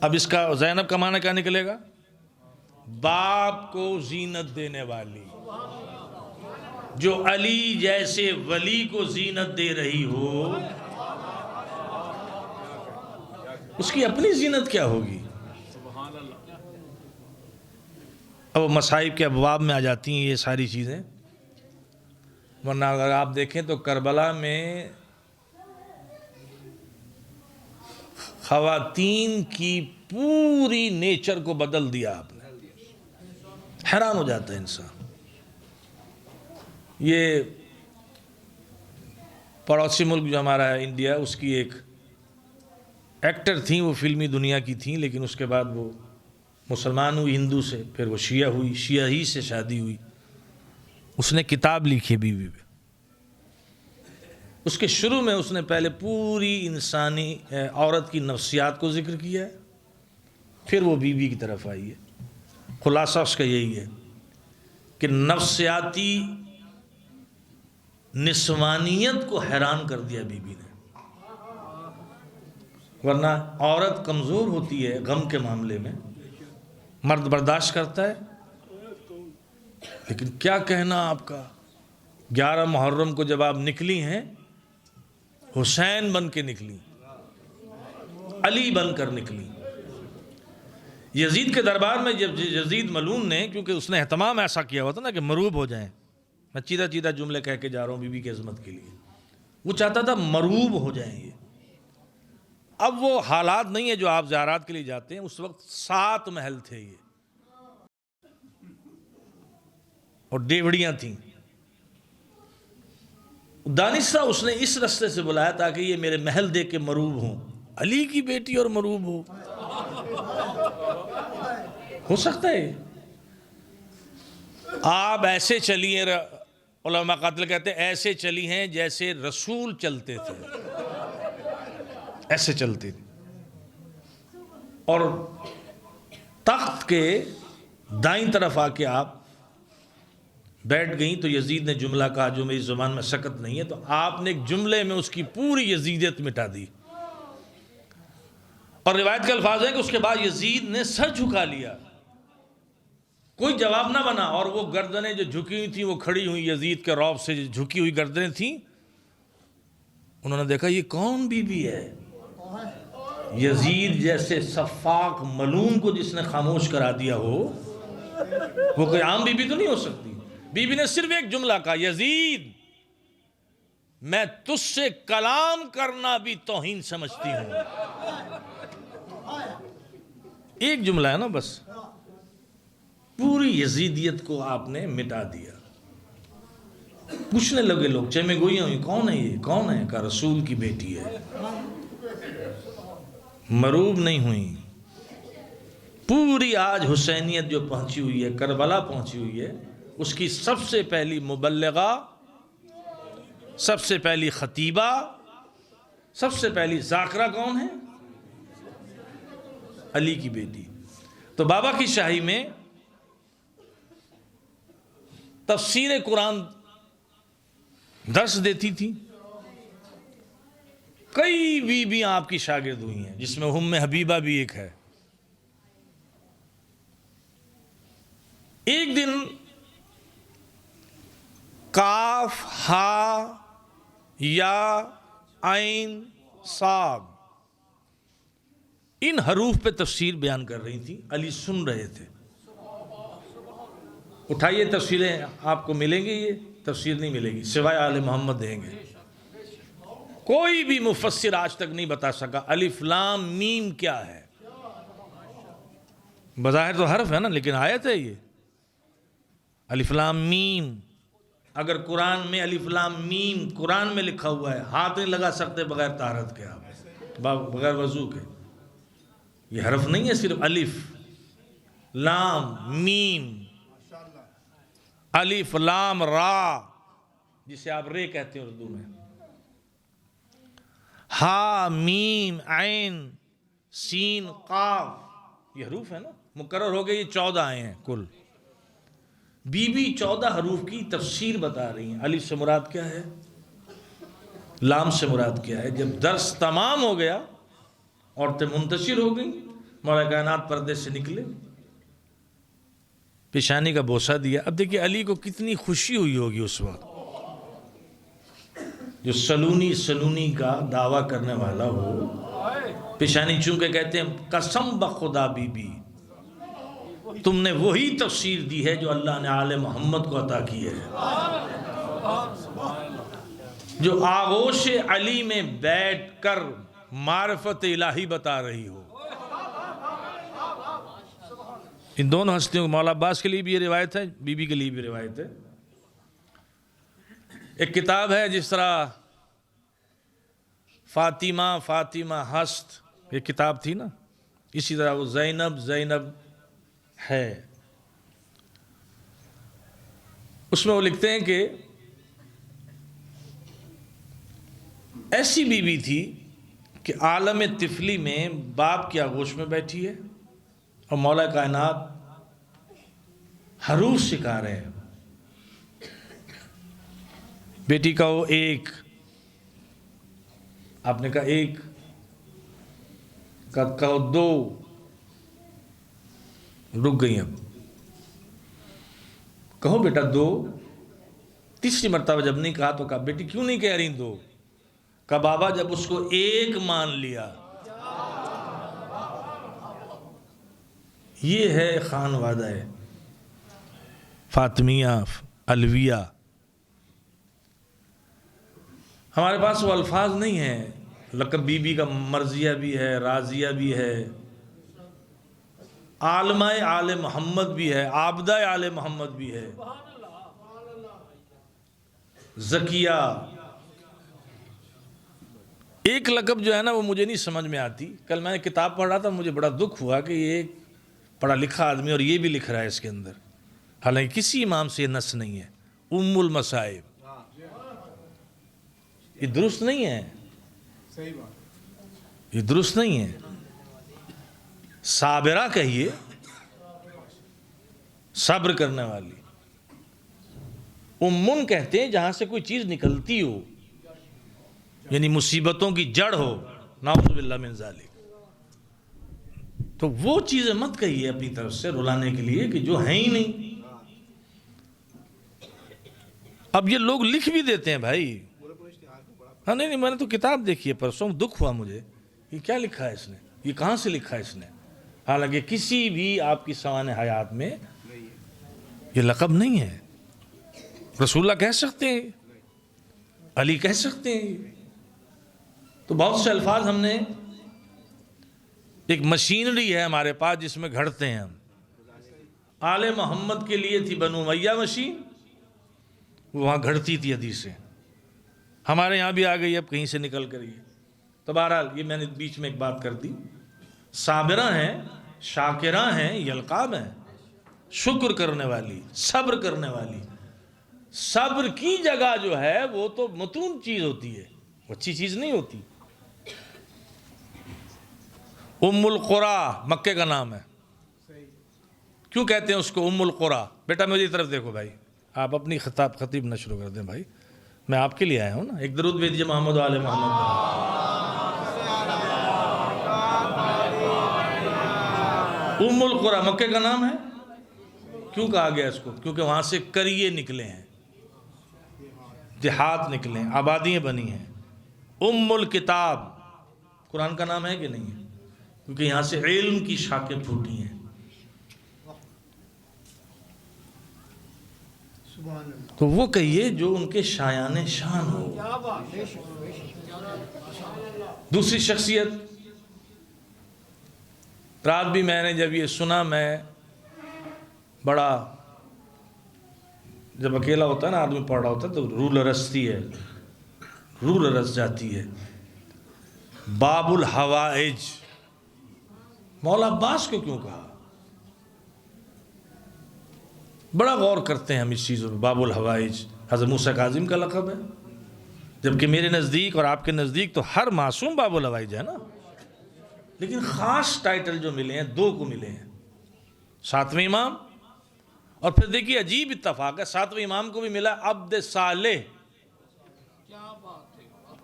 اب اس کا زینب کا معنی کیا نکلے گا؟ باپ کو زینت دینے والی، جو علی جیسے ولی کو زینت دے رہی ہو، اس کی اپنی زینت کیا ہوگی؟ اب مصائب کے ابواب میں آ جاتی ہیں یہ ساری چیزیں، ورنہ اگر آپ دیکھیں تو کربلا میں خواتین کی پوری نیچر کو بدل دیا آپ نے. حیران ہو جاتا ہے انسان. یہ پڑوسی ملک جو ہمارا ہے انڈیا، اس کی ایک ایکٹر تھیں، وہ فلمی دنیا کی تھیں، لیکن اس کے بعد وہ مسلمان ہوئی ہندو سے، پھر وہ شیعہ ہوئی، شیعہ ہی سے شادی ہوئی. اس نے کتاب لکھی بیوی پہ. اس کے شروع میں اس نے پہلے پوری انسانی عورت کی نفسیات کو ذکر کیا ہے، پھر وہ بیوی کی طرف آئی ہے. خلاصہ اس کا یہی ہے کہ نفسیاتی نسوانیت کو حیران کر دیا بیوی نے. ورنہ عورت کمزور ہوتی ہے غم کے معاملے میں، مرد برداشت کرتا ہے. لیکن کیا کہنا آپ کا، 11 محرم کو جب آپ نکلی ہیں، حسین بن کے نکلی، علی بن کر نکلی. یزید کے دربار میں جب یزید ملعون نے، کیونکہ اس نے اہتمام ایسا کیا ہوا تھا نا کہ مروب ہو جائیں، میں چیدہ چیدہ جملے کہہ کے جا رہا ہوں بیوی کی عظمت کے لیے، وہ چاہتا تھا مروب ہو جائیں یہ. اب وہ حالات نہیں ہے جو آپ زیارات کے لیے جاتے ہیں. اس وقت 7 محل تھے یہ، اور ڈیوڑیاں تھیں. دانشہ اس نے اس رستے سے بلایا تاکہ یہ میرے محل دیکھ کے مروب ہوں. علی کی بیٹی اور مروب ہو سکتا ہے؟ آپ ایسے چلیے، علماء قاتل کہتے ہیں ایسے چلی ہیں جیسے رسول چلتے تھے، ایسے چلتے تھے. اور تخت کے دائیں طرف آ کے آپ بیٹھ گئیں تو یزید نے جملہ کہا جو میری زبان میں سکت نہیں ہے، تو آپ نے ایک جملے میں اس کی پوری یزیدیت مٹا دی. اور روایت کے الفاظ ہیں کہ اس کے بعد یزید نے سر جھکا لیا، کوئی جواب نہ بنا. اور وہ گردنیں جو جھکی ہوئی تھیں وہ کھڑی ہوئی، یزید کے رعب سے جھکی ہوئی گردنیں تھیں. انہوں نے دیکھا یہ کون بی بی ہے؟ یزید جیسے سفاک ملعون کو جس نے خاموش کرا دیا ہو، وہ کوئی عام بی بی تو نہیں ہو سکتی. بی بی نے صرف ایک جملہ کہا، یزید میں تجھ سے کلام کرنا بھی توہین سمجھتی ہوں. ایک جملہ ہے نا بس، پوری یزیدیت کو آپ نے مٹا دیا. پوچھنے لگے لوگ، چہ میں گوئیاں ہوئی، کون ہے یہ، کون ہے؟ کہا رسول کی بیٹی ہے. مروب نہیں ہوئی. پوری آج حسینیت جو پہنچی ہوئی ہے، کربلا پہنچی ہوئی ہے، اس کی سب سے پہلی مبلغہ، سب سے پہلی خطیبہ، سب سے پہلی ذاکرہ کون ہے؟ علی کی بیٹی. تو بابا کی شاہی میں تفسیر قرآن درس دیتی تھی. کئی بیویاں آپ کی شاگرد ہوئی ہیں، جس میں ام حبیبہ بھی ایک ہے. ایک دن کاف، ہا، یا، عین، صاد، ان حروف پہ تفسیر بیان کر رہی تھی. علی سن رہے تھے. اٹھائیے تفسیریں آپ کو ملیں گی، یہ تفسیر نہیں ملے گی، سوائے آل محمد دیں گے. کوئی بھی مفسر آج تک نہیں بتا سکا الف لام میم کیا ہے. بظاہر تو حرف ہے نا، لیکن آیت ہے یہ الف لام میم. اگر قرآن میں الف لام میم قرآن میں لکھا ہوا ہے، ہاتھ نہیں لگا سکتے بغیر طہارت کے، آپ بغیر وضو کے. یہ حرف نہیں ہے، صرف الف لام میم، الف لام را جسے آپ رے کہتے ہیں اردو میں، ہا میم عین سین قاف، یہ حروف ہے نا، مقرر ہو گئے. یہ 14 آئے ہیں کل. بی بی 14 حروف کی تفسیر بتا رہی ہیں. الف سے مراد کیا ہے، لام سے مراد کیا ہے. جب درس تمام ہو گیا، عورتیں منتشر ہو گئیں، مولا کائنات پردے سے نکلے، پیشانی کا بوسہ دیا. اب دیکھیے علی کو کتنی خوشی ہوئی ہوگی اس وقت. جو سلونی کا دعویٰ کرنے والا ہو، پیشانی چونکہ کہتے ہیں قسم بخدا بی بی تم نے وہی تفسیر دی ہے جو اللہ نے آل محمد کو عطا کی ہے، جو آغوش علی میں بیٹھ کر معرفت الہی بتا رہی ہو۔ ان دونوں ہستیوں کو، مولا عباس کے لیے بھی یہ روایت ہے، بی بی کے لیے بھی روایت ہے۔ ایک کتاب ہے جس طرح فاطمہ ہست یہ کتاب تھی نا، اسی طرح وہ زینب ہے۔ اس میں وہ لکھتے ہیں کہ ایسی بیوی تھی کہ عالم طفلی میں باپ کی آغوش میں بیٹھی ہے اور مولا کائنات حروف سکھا رہے ہیں۔ بیٹی کہو ایک، آپ نے کہا ایک، کہو دو، رک گئی اب، کہو بیٹا دو۔ تیسری مرتبہ جب نہیں کہا تو کہا بیٹی کیوں نہیں کہہ رہی دو؟ کہا بابا جب اس کو ایک مان لیا۔ یہ ہے خان وعدہ ہے فاطمیہ علویہ۔ ہمارے پاس وہ الفاظ نہیں ہیں۔ لقب بی بی کا مرضیہ بھی ہے، راضیہ بھی ہے، عالمہ آل محمد بھی ہے، عابدہ آل محمد بھی ہے، زکیہ۔ ایک لقب جو ہے نا وہ مجھے نہیں سمجھ میں آتی۔ کل میں نے کتاب پڑھ رہا تھا، مجھے بڑا دکھ ہوا کہ یہ ایک پڑھا لکھا آدمی اور یہ بھی لکھ رہا ہے اس کے اندر، حالانکہ کسی امام سے یہ نص نہیں ہے۔ ام المصائب، یہ درست نہیں ہے، یہ درست نہیں ہے۔ صابرہ کہیے، صبر کرنے والی۔ امن کہتے ہیں جہاں سے کوئی چیز نکلتی ہو، یعنی مصیبتوں کی جڑ ہو، نعوذ باللہ من ذالک۔ تو وہ چیزیں مت کہیے اپنی طرف سے رلانے کے لیے کہ جو ہیں ہی نہیں۔ اب یہ لوگ لکھ بھی دیتے ہیں بھائی۔ ہاں نہیں میں نے تو کتاب دیکھی ہے پرسوں، دکھ ہوا مجھے، یہ کیا لکھا ہے اس نے، یہ کہاں سے لکھا ہے اس نے؟ حالانکہ کسی بھی آپ کی سوانح حیات میں یہ لقب نہیں ہے۔ رسول اللہ کہہ سکتے ہیں، علی کہہ سکتے ہیں۔ تو بہت سے الفاظ ہم نے، ایک مشینری ہے ہمارے پاس جس میں گھڑتے ہیں ہم۔ آل محمد کے لیے تھی بنو امیہ مشین، وہاں گھڑتی تھی حدیثیں۔ ہمارے یہاں بھی آ گئی، اب کہیں سے نکل کر یہ۔ تو بہرحال یہ میں نے بیچ میں ایک بات کر دی۔ صابرہ ہیں، شاکرہ ہیں، یلقاب ہیں، شکر کرنے والی، صبر کرنے والی۔ صبر کی جگہ جو ہے وہ تو متون چیز ہوتی ہے، وہ اچھی چیز نہیں ہوتی۔ ام القری مکے کا نام ہے۔ کیوں کہتے ہیں اس کو ام القری؟ بیٹا میری طرف دیکھو بھائی، آپ اپنی خطیب نہ شروع کر دیں بھائی، میں آپ کے لیے آیا ہوں نا۔ ایک درود بھیجیے محمد و آل محمد۔ ام القری مکے کا نام ہے۔ کیوں کہا گیا اس کو؟ کیونکہ وہاں سے قریے نکلے ہیں، دیہات نکلے ہیں، آبادیاں بنی ہیں۔ ام الکتاب قرآن کا نام ہے کہ نہیں ہے؟ کیونکہ یہاں سے علم کی شاخیں پھوٹی ہیں۔ تو وہ کہیے جو ان کے شایان شان ہو۔ دوسری شخصیت، رات بھی میں نے جب یہ سنا، میں بڑا، جب اکیلا ہوتا ہے نا آدمی پڑھ رہا ہوتا ہے تو روح لرزتی ہے، روح لرز جاتی ہے۔ باب الحوائج، مولا عباس کو کیوں کہا؟ بڑا غور کرتے ہیں ہم اس چیزوں میں۔ باب الحوائج حضرت موسیٰ کاظم کا لقب ہے، جبکہ میرے نزدیک اور آپ کے نزدیک تو ہر معصوم باب الحوائج ہے نا، لیکن خاص ٹائٹل جو ملے ہیں دو کو ملے ہیں، ساتویں امام، اور پھر دیکھیے عجیب اتفاق ہے، ساتویں امام کو بھی ملا عبد صالح،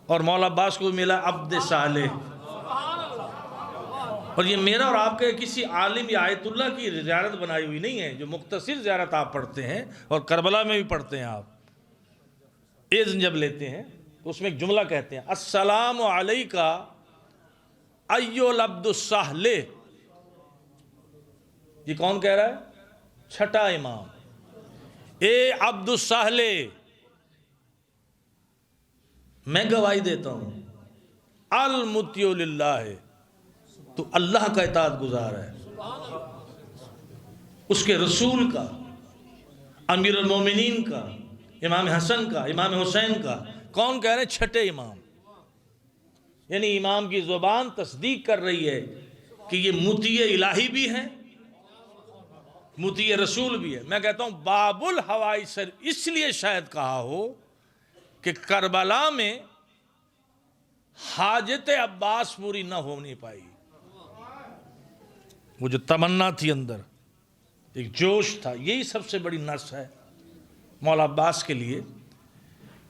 اور مولا عباس کو بھی ملا عبد صالح۔ اور یہ میرا اور آپ کے کسی عالم یا آیت اللہ کی زیارت بنائی ہوئی نہیں ہے، جو مختصر زیارت آپ پڑھتے ہیں اور کربلا میں بھی پڑھتے ہیں آپ، اذن جب لیتے ہیں تو اس میں ایک جملہ کہتے ہیں، السلام علیکہ ایو العبد الصالح۔ یہ کون کہہ رہا ہے؟ چھٹا امام، اے عبد الصالح، میں گواہی دیتا ہوں المطیع للہ ہے، تو اللہ کا اطاعت گزار ہے، اس کے رسول کا، امیر المومنین کا، امام حسن کا، امام حسین کا۔ کون کہہ رہے ہیں؟ چھٹے امام۔ یعنی امام کی زبان تصدیق کر رہی ہے کہ یہ مطیع الہی بھی ہے، مطیع رسول بھی ہے۔ میں کہتا ہوں باب الحوائی سر اس لیے شاید کہا ہو کہ کربلا میں حاجت عباس پوری نہ ہو نہیں پائی، وہ جو تمنا تھی اندر، ایک جوش تھا، یہی سب سے بڑی نس ہے مولا عباس کے لیے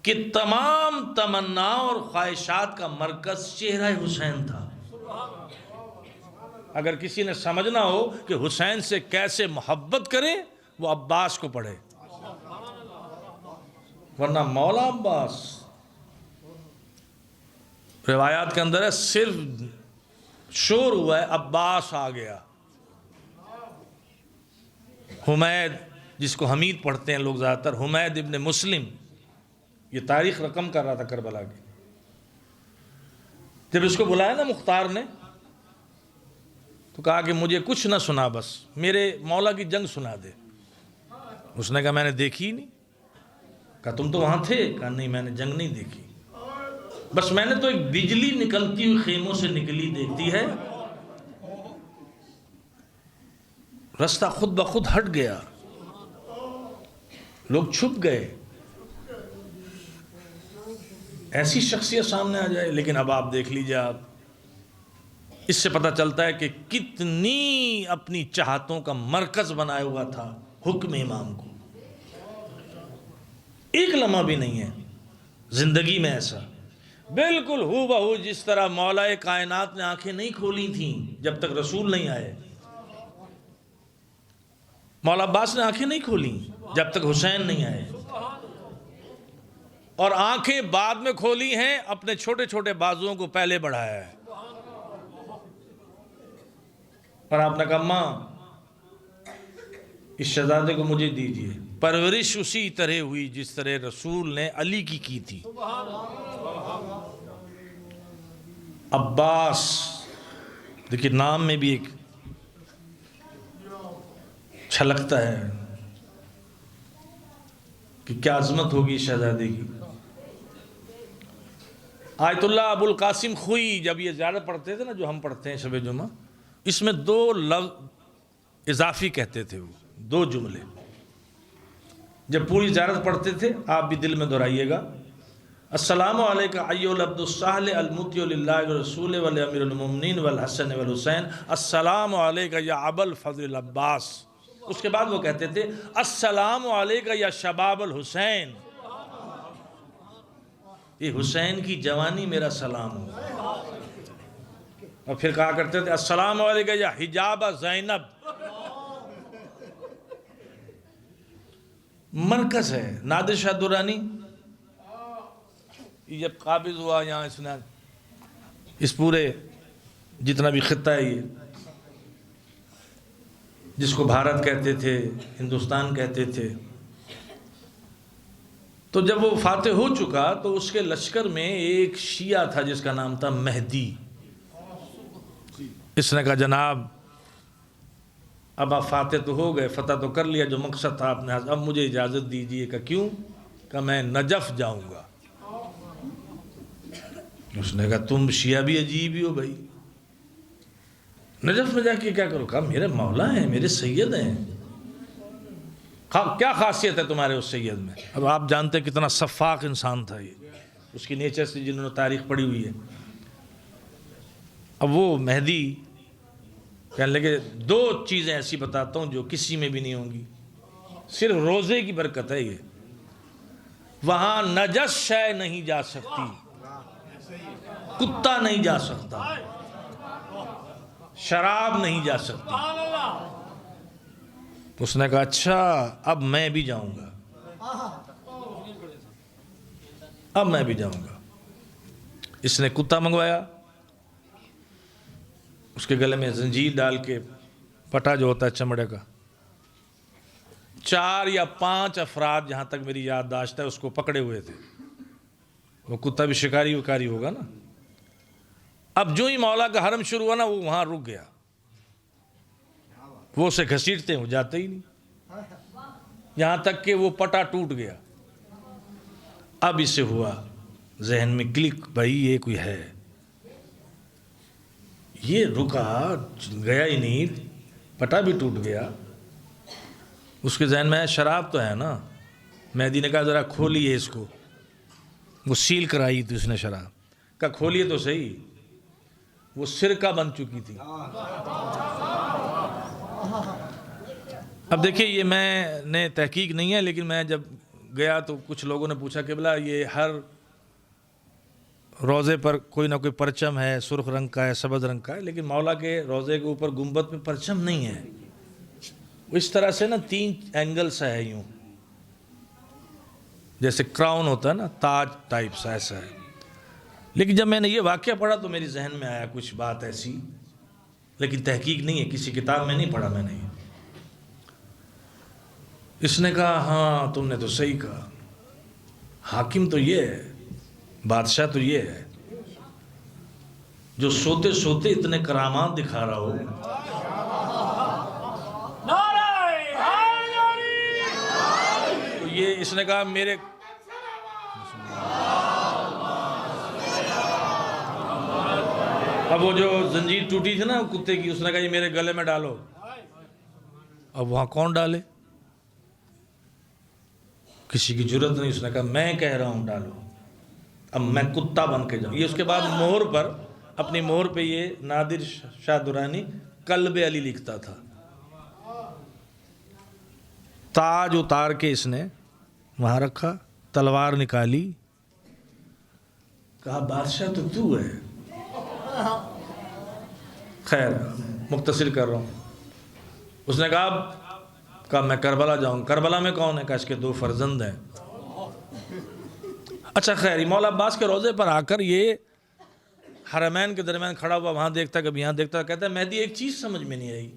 کہ تمام تمنا اور خواہشات کا مرکز چہرہ حسین تھا۔ اگر کسی نے سمجھنا ہو کہ حسین سے کیسے محبت کرے، وہ عباس کو پڑھے، ورنہ مولا عباس روایات کے اندر ہے صرف شور ہوا ہے عباس آ گیا۔ حمید، جس کو حمید پڑھتے ہیں لوگ زیادہ تر، حمید ابن مسلم، یہ تاریخ رقم کر رہا تھا کربلا کی۔ جب اس کو بلایا نا مختار نے تو کہا کہ مجھے کچھ نہ سنا، بس میرے مولا کی جنگ سنا دے۔ اس نے کہا میں نے دیکھی ہی نہیں۔ کہا تم تو وہاں تھے؟ کہا نہیں میں نے جنگ نہیں دیکھی، بس میں نے تو ایک بجلی نکلتی ہوئی خیموں سے نکلی دیکھتی ہے۔ رستہ خود بخود ہٹ گیا، لوگ چھپ گئے، ایسی شخصیت سامنے آ جائے۔ لیکن اب آپ دیکھ لیجئے، آپ اس سے پتہ چلتا ہے کہ کتنی اپنی چاہتوں کا مرکز بنایا ہوا تھا حکم امام کو۔ ایک لمحہ بھی نہیں ہے زندگی میں ایسا، بالکل ہو بہو جس طرح مولا کائنات نے آنکھیں نہیں کھولی تھیں جب تک رسول نہیں آئے، مولا عباس نے آنکھیں نہیں کھولی جب تک حسین نہیں آئے، اور آنکھیں بعد میں کھولی ہیں، اپنے چھوٹے چھوٹے بازوؤں کو پہلے بڑھایا ہے۔ اور آپ نے کہا ماں اس شہزادے کو مجھے دیجئے، پرورش اسی طرح ہوئی جس طرح رسول نے علی کی تھی۔ عباس، دیکھیں نام میں بھی ایک چھلکتا ہے کہ کیا عظمت ہوگی شہزادے کی۔ آیت اللہ ابو القاسم خوئی جب یہ زیارت پڑھتے تھے نا، جو ہم پڑھتے ہیں شب جمعہ، اس میں 2 لفظ اضافی کہتے تھے، وہ 2 جملے جب پوری زیارت پڑھتے تھے آپ بھی دل میں دہرائیے گا۔ السلام علیکہ ایھا العبد الصالح المطیع للہ ورسولہ والامیر المومنین والحسن والحسین، السلام علیکہ یا ابا الفضل العباس۔ اس کے بعد وہ کہتے تھے السلام علیکہ یا شباب الحسین، یہ حسین کی جوانی میرا سلام ہو۔ اور پھر کہا کرتے تھے السلام علیکہ یا حجاب زینب، مرکز ہے۔ نادر شاہ درانی جب قابض ہوا یہاں، اس نے اس پورے جتنا بھی خطہ ہے یہ، جس کو بھارت کہتے تھے، ہندوستان کہتے تھے، تو جب وہ فاتح ہو چکا تو اس کے لشکر میں ایک شیعہ تھا جس کا نام تھا مہدی۔ اس نے کہا جناب اب آپ فاتح تو ہو گئے، فتح تو کر لیا جو مقصد تھا آپ نے، اب مجھے اجازت دیجیے۔ کہ کیوں؟ کہ میں نجف جاؤں گا۔ اس نے کہا تم شیعہ بھی عجیب ہی ہو بھائی، نجف میں جا کے کیا کرو؟ کہا میرے مولا ہیں، میرے سید ہیں، کیا خاصیت ہے تمہارے اس سید میں؟ اب آپ جانتے ہیں کتنا شفاق انسان تھا یہ، اس کی نیچر سے جنہوں نے تاریخ پڑھی ہوئی ہے۔ اب وہ مہدی کہنے لگے 2 چیزیں ایسی بتاتا ہوں جو کسی میں بھی نہیں ہوں گی، صرف روزے کی برکت ہے یہ۔ وہاں نجس شے نہیں جا سکتی، کتا نہیں جا سکتا، شراب نہیں جا سکتی۔ اس نے کہا اچھا اب میں بھی جاؤں گا، اب میں بھی جاؤں گا۔ اس نے کتا منگوایا، اس کے گلے میں زنجیر ڈال کے، پٹا جو ہوتا ہے چمڑے کا، 4 یا 5 افراد جہاں تک میری یادداشت ہے اس کو پکڑے ہوئے تھے۔ وہ کتا بھی شکاری وکاری ہوگا نا، اب جو ہی مولا کا حرم شروع ہوا نا وہ وہاں رک گیا، وہ اسے گھسیٹتے ہیں وہ جاتے ہی نہیں، یہاں تک کہ وہ پٹا ٹوٹ گیا۔ اب اسے ہوا ذہن میں کلک، بھائی یہ کوئی ہے، یہ رکا گیا ہی نہیں، پٹا بھی ٹوٹ گیا۔ اس کے ذہن میں شراب تو ہے نا، مہدی نے کہا ذرا کھولیے اس کو، وہ سیل کرائی تھی اس نے شراب، کہا کھولیے تو صحیح، وہ سرکہ بن چکی تھی۔ اب دیکھیے یہ میں نے تحقیق نہیں ہے، لیکن میں جب گیا تو کچھ لوگوں نے پوچھا کہ بلا یہ ہر روزے پر کوئی نہ کوئی پرچم ہے، سرخ رنگ کا ہے، سبز رنگ کا ہے، لیکن مولا کے روزے کے اوپر گنبد پہ پرچم نہیں ہے، اس طرح سے نا 3 اینگل سا ہے، یوں جیسے کراؤن ہوتا ہے نا، تاج ٹائپ سا ایسا ہے۔ لیکن جب میں نے یہ واقعہ پڑھا تو میری ذہن میں آیا کچھ بات ایسی، لیکن تحقیق نہیں ہے، کسی کتاب میں نہیں پڑھا میں نے۔ اس نے کہا ہاں تم نے تو صحیح کہا، حاکم تو یہ ہے، بادشاہ تو یہ ہے جو سوتے سوتے اتنے کرامات دکھا رہا ہو۔ تو یہ اس نے کہا میرے اب وہ جو زنجیر ٹوٹی تھی نا کتے کی، اس نے کہا یہ میرے گلے میں ڈالو۔ اب وہاں کون ڈالے، کسی کی جرت نہیں، اس نے کہا میں کہہ رہا ہوں ڈالو، اب میں کتا بن کے جاؤں۔ یہ اس کے بعد مہر پر، اپنی مہر پہ یہ نادر شاہ درانی قلب علی لکھتا تھا۔ تاج اتار کے اس نے وہاں رکھا، تلوار نکالی، کہا بادشاہ تو ہے۔ خیر مختصر کر رہا ہوں، اس نے کہا میں کربلا جاؤں۔ کربلا میں کون ہے؟ کہا اس کے 2 فرزند ہیں۔ اچھا خیر، مولا عباس کے روضے پر آ کر یہ حرمین کے درمیان کھڑا ہوا، وہاں دیکھتا کبھی یہاں دیکھتا، کہتا ہے مہدی ایک چیز سمجھ میں نہیں آئی،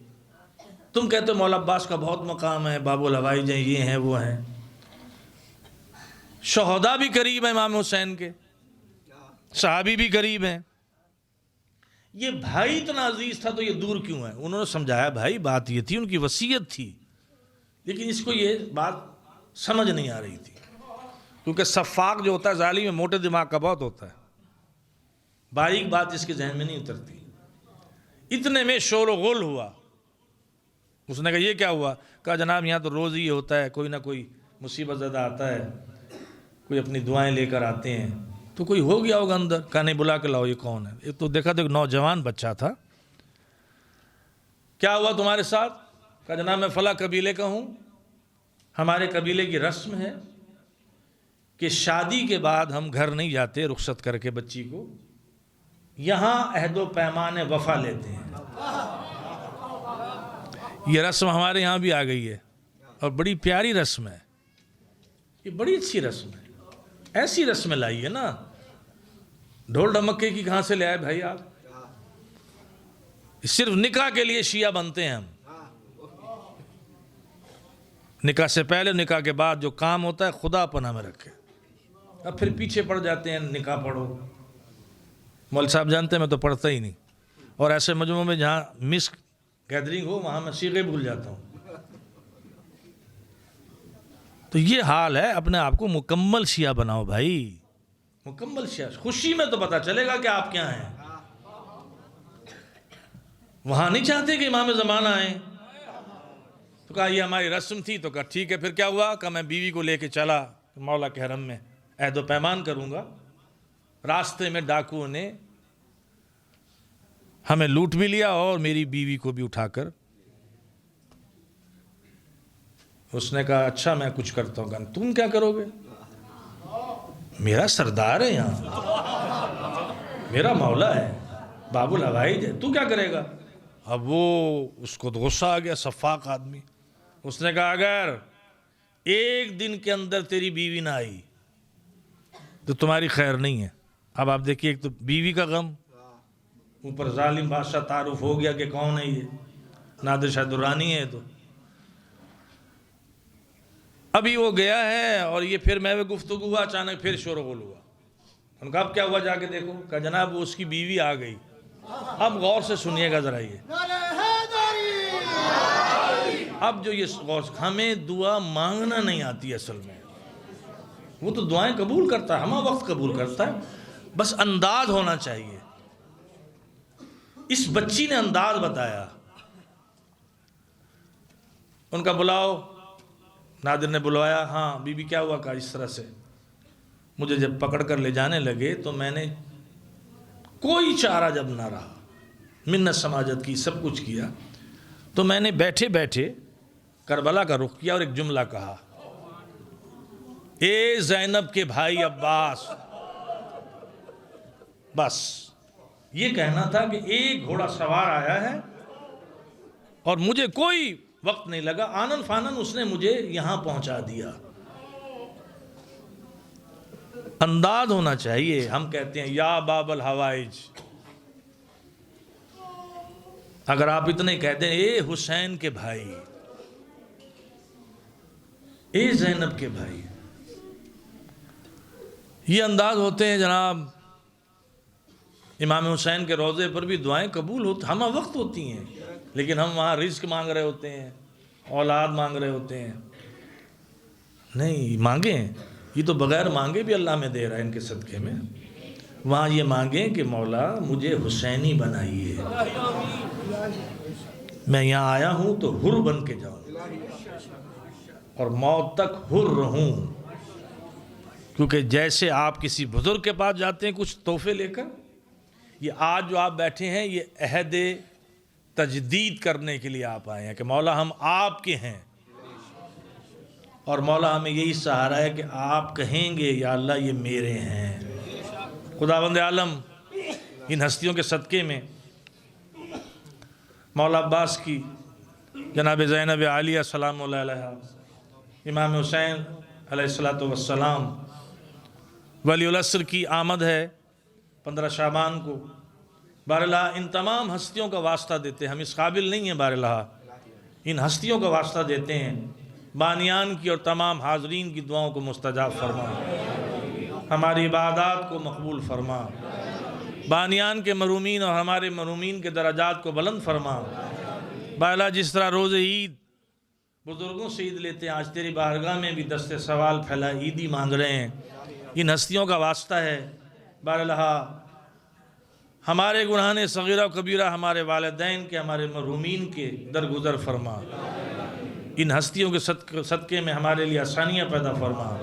تم کہتے ہو مولا عباس کا بہت مقام ہے، باب الہوائج ہیں، یہ ہیں وہ ہیں، شہداء بھی قریب ہیں امام حسین کے، صحابی بھی قریب ہیں، یہ بھائی اتنا عزیز تھا تو یہ دور کیوں ہے؟ انہوں نے سمجھایا بھائی بات یہ تھی، ان کی وصیت تھی، لیکن اس کو یہ بات سمجھ نہیں آ رہی تھی، کیونکہ صفاق جو ہوتا ہے ظالم میں موٹے دماغ کا بہت ہوتا ہے، باریک بات اس کے ذہن میں نہیں اترتی۔ اتنے میں شور و غل ہوا، اس نے کہا یہ کیا ہوا؟ کہا جناب یہاں تو روز ہی ہوتا ہے، کوئی نہ کوئی مصیبت زدہ آتا ہے، کوئی اپنی دعائیں لے کر آتے ہیں، تو کوئی ہو گیا ہوگا اندر۔ کہا نہیں، بلا کے لاؤ یہ کون ہے۔ ایک تو دیکھا تو ایک نوجوان بچہ تھا۔ کیا ہوا تمہارے ساتھ؟ کہا جناب میں فلاں قبیلے کا ہوں، ہمارے قبیلے کی رسم ہے کہ شادی کے بعد ہم گھر نہیں جاتے رخصت کر کے بچی کو، یہاں عہد و پیمان وفا لیتے ہیں۔ یہ رسم ہمارے یہاں بھی آ گئی ہے اور بڑی پیاری رسم ہے، یہ بڑی اچھی رسم ہے، ایسی رسمیں لائی ہے نا، ڈھول ڈھمکے کی کہاں سے لے آئے بھائی آپ؟ صرف نکاح کے لیے شیعہ بنتے ہیں ہم، نکاح سے پہلے نکاح کے بعد جو کام ہوتا ہے خدا پناہ میں رکھے، اب پھر پیچھے پڑ جاتے ہیں نکاح پڑھو۔ مول صاحب جانتے ہیں میں تو پڑھتا ہی نہیں، اور ایسے مجموعوں میں جہاں مس گیدرنگ ہو وہاں میں صیغے بھول جاتا ہوں۔ تو یہ حال ہے، اپنے آپ کو مکمل شیعہ بناؤ بھائی، مکمل شیعہ، خوشی میں تو پتہ چلے گا کہ آپ کیا ہیں، وہاں نہیں چاہتے کہ امام زمانہ آئیں۔ تو کہا یہ ہماری رسم تھی، تو کہا ٹھیک ہے۔ پھر کیا ہوا؟ کہ میں بیوی کو لے کے چلا مولا کے حرم میں، عہد و پیمان کروں گا۔ راستے میں ڈاکوؤں نے ہمیں لوٹ بھی لیا اور میری بیوی کو بھی اٹھا کر، اس نے کہا اچھا میں کچھ کرتا ہوں۔ کہا تم کیا کرو گے؟ میرا سردار ہے یہاں، میرا مولا ہے، باب الہوائج ہے، تو کیا کرے گا؟ اب وہ اس کو تو غصہ آ گیا، صفاق آدمی، اس نے کہا اگر ایک دن کے اندر تیری بیوی نہ آئی تو تمہاری خیر نہیں ہے۔ اب آپ دیکھیے، ایک تو بیوی کا غم، اوپر ظالم بادشاہ تعارف ہو گیا کہ کون ہے یہ، نادر شاہ درانی ہے۔ تو ابھی وہ گیا ہے اور یہ پھر میں گفتگو ہوا، اچانک پھر شور و غل ہوا، ان کا اب کیا ہوا جا کے دیکھو؟ کہ جناب وہ اس کی بیوی آ گئی. اب غور سے سنیے گا ذرا یہ. اب جو یہ غور سے ہمیں دعا مانگنا نہیں آتی اصل میں. وہ تو دعائیں قبول کرتا ہے، ہمہ وقت قبول کرتا ہے، بس انداز ہونا چاہیے. اس بچی نے انداز بتایا. ان کا بلاؤ، نادر نے بلوایا. ہاں بی بی کیا ہوا؟ کہا اس طرح سے مجھے جب پکڑ کر لے جانے لگے تو میں نے کوئی چارہ جب نہ رہا، منت سماجت کی، سب کچھ کیا، تو میں نے بیٹھے بیٹھے کربلا کا رخ کیا اور ایک جملہ کہا، اے زینب کے بھائی عباس. بس یہ کہنا تھا کہ ایک گھوڑا سوار آیا ہے اور مجھے کوئی وقت نہیں لگا، آنن فانن اس نے مجھے یہاں پہنچا دیا. انداز ہونا چاہیے. ہم کہتے ہیں یا باب الحوائج. اگر آپ اتنے کہتے ہیں اے حسین کے بھائی، اے زینب کے بھائی، یہ انداز ہوتے ہیں جناب. امام حسین کے روضے پر بھی دعائیں قبول ہوتی، ہمہ وقت ہوتی ہیں، لیکن ہم وہاں رزق مانگ رہے ہوتے ہیں، اولاد مانگ رہے ہوتے ہیں. نہیں مانگیں، یہ تو بغیر مانگے بھی اللہ میں دے رہا ہے ان کے صدقے میں. وہاں یہ مانگیں کہ مولا مجھے حسینی بنائیے، میں یہاں آیا ہوں تو حر بن کے جاؤں اور موت تک حر رہوں. کیونکہ جیسے آپ کسی بزرگ کے پاس جاتے ہیں کچھ تحفے لے کر، یہ آج جو آپ بیٹھے ہیں یہ عہد تجدید کرنے کے لیے آپ آئے ہیں کہ مولا ہم آپ کے ہیں، اور مولا ہمیں یہی سہارا ہے کہ آپ کہیں گے یا اللہ یہ میرے ہیں. خداوند عالم ان ہستیوں کے صدقے میں مولا عباس کی، جناب زینب عالیہ سلام اللہ علیہا، امام حسین علیہ السلام، ولی العصر کی آمد ہے 15 شعبان کو. بہرحال ان تمام ہستیوں کا واسطہ دیتے ہیں، ہم اس قابل نہیں ہیں، بہرحال ان ہستیوں کا واسطہ دیتے ہیں. بانیان کی اور تمام حاضرین کی دعاؤں کو مستجاب فرما، ہماری عبادات کو مقبول فرما، بانیان کے محرومین اور ہمارے محرومین کے درجات کو بلند فرما. بہرحال جس طرح روز عید بزرگوں سے عید لیتے ہیں، آج تیری بارگاہ میں بھی دست سوال پھیلا عیدی مانگ رہے ہیں. ان ہستیوں کا واسطہ ہے. بہرحال ہمارے گناہان صغیرہ و کبیرہ، ہمارے والدین کے، ہمارے محرومین کے درگزر فرما. ان ہستیوں کے صدقے میں ہمارے لیے آسانیاں پیدا فرما.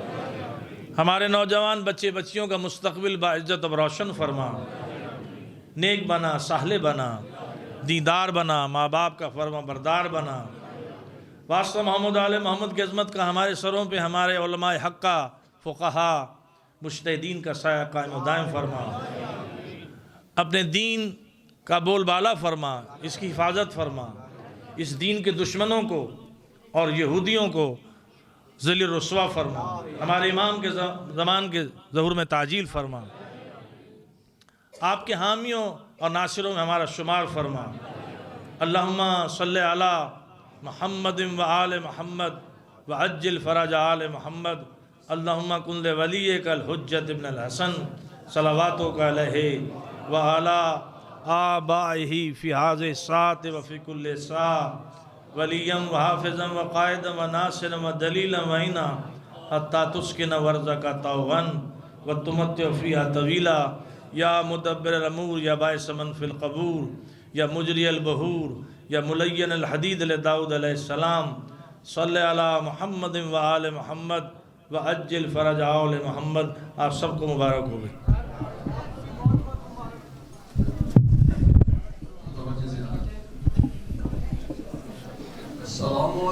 ہمارے نوجوان بچے بچیوں کا مستقبل باعزت و روشن فرما. نیک بنا، صالح بنا، دیندار بنا، ماں باپ کا فرما بردار بنا. واسطہ محمد آل محمد کی عظمت کا ہمارے سروں پہ ہمارے علماء حق کا، فقہا، مجتہدین کا سایہ قائم و دائم فرما. اپنے دین کا بول بالا فرما، اس کی حفاظت فرما. اس دین کے دشمنوں کو اور یہودیوں کو ذلیل رسوا فرما. ہمارے امام کے زمان کے ظہور میں تعجیل فرما. آپ کے حامیوں اور ناصروں میں ہمارا شمار فرما. اللہم صلی علی محمد و آل محمد وعجل فرج آل محمد. اللہم کن لولیک الحجت ابن الحسن صلواتک علیہ وعلی آبائہ فی ھذہ الساعۃ وفی کل ساعۃ ولیم وحافظا وقائدا وناصرا ودلیلا معینا حتی تسکن ورزق طوعا وتمتع فیہا طویلا. یا مدبر الامور، یا باعث من فی القبور، یا مجری البحور، یا ملین الحدید لداؤد علیہ السلام. صلی علی محمد و آل محمد وعجل فرج آل محمد. آپ سب کو مبارک ہو گئے.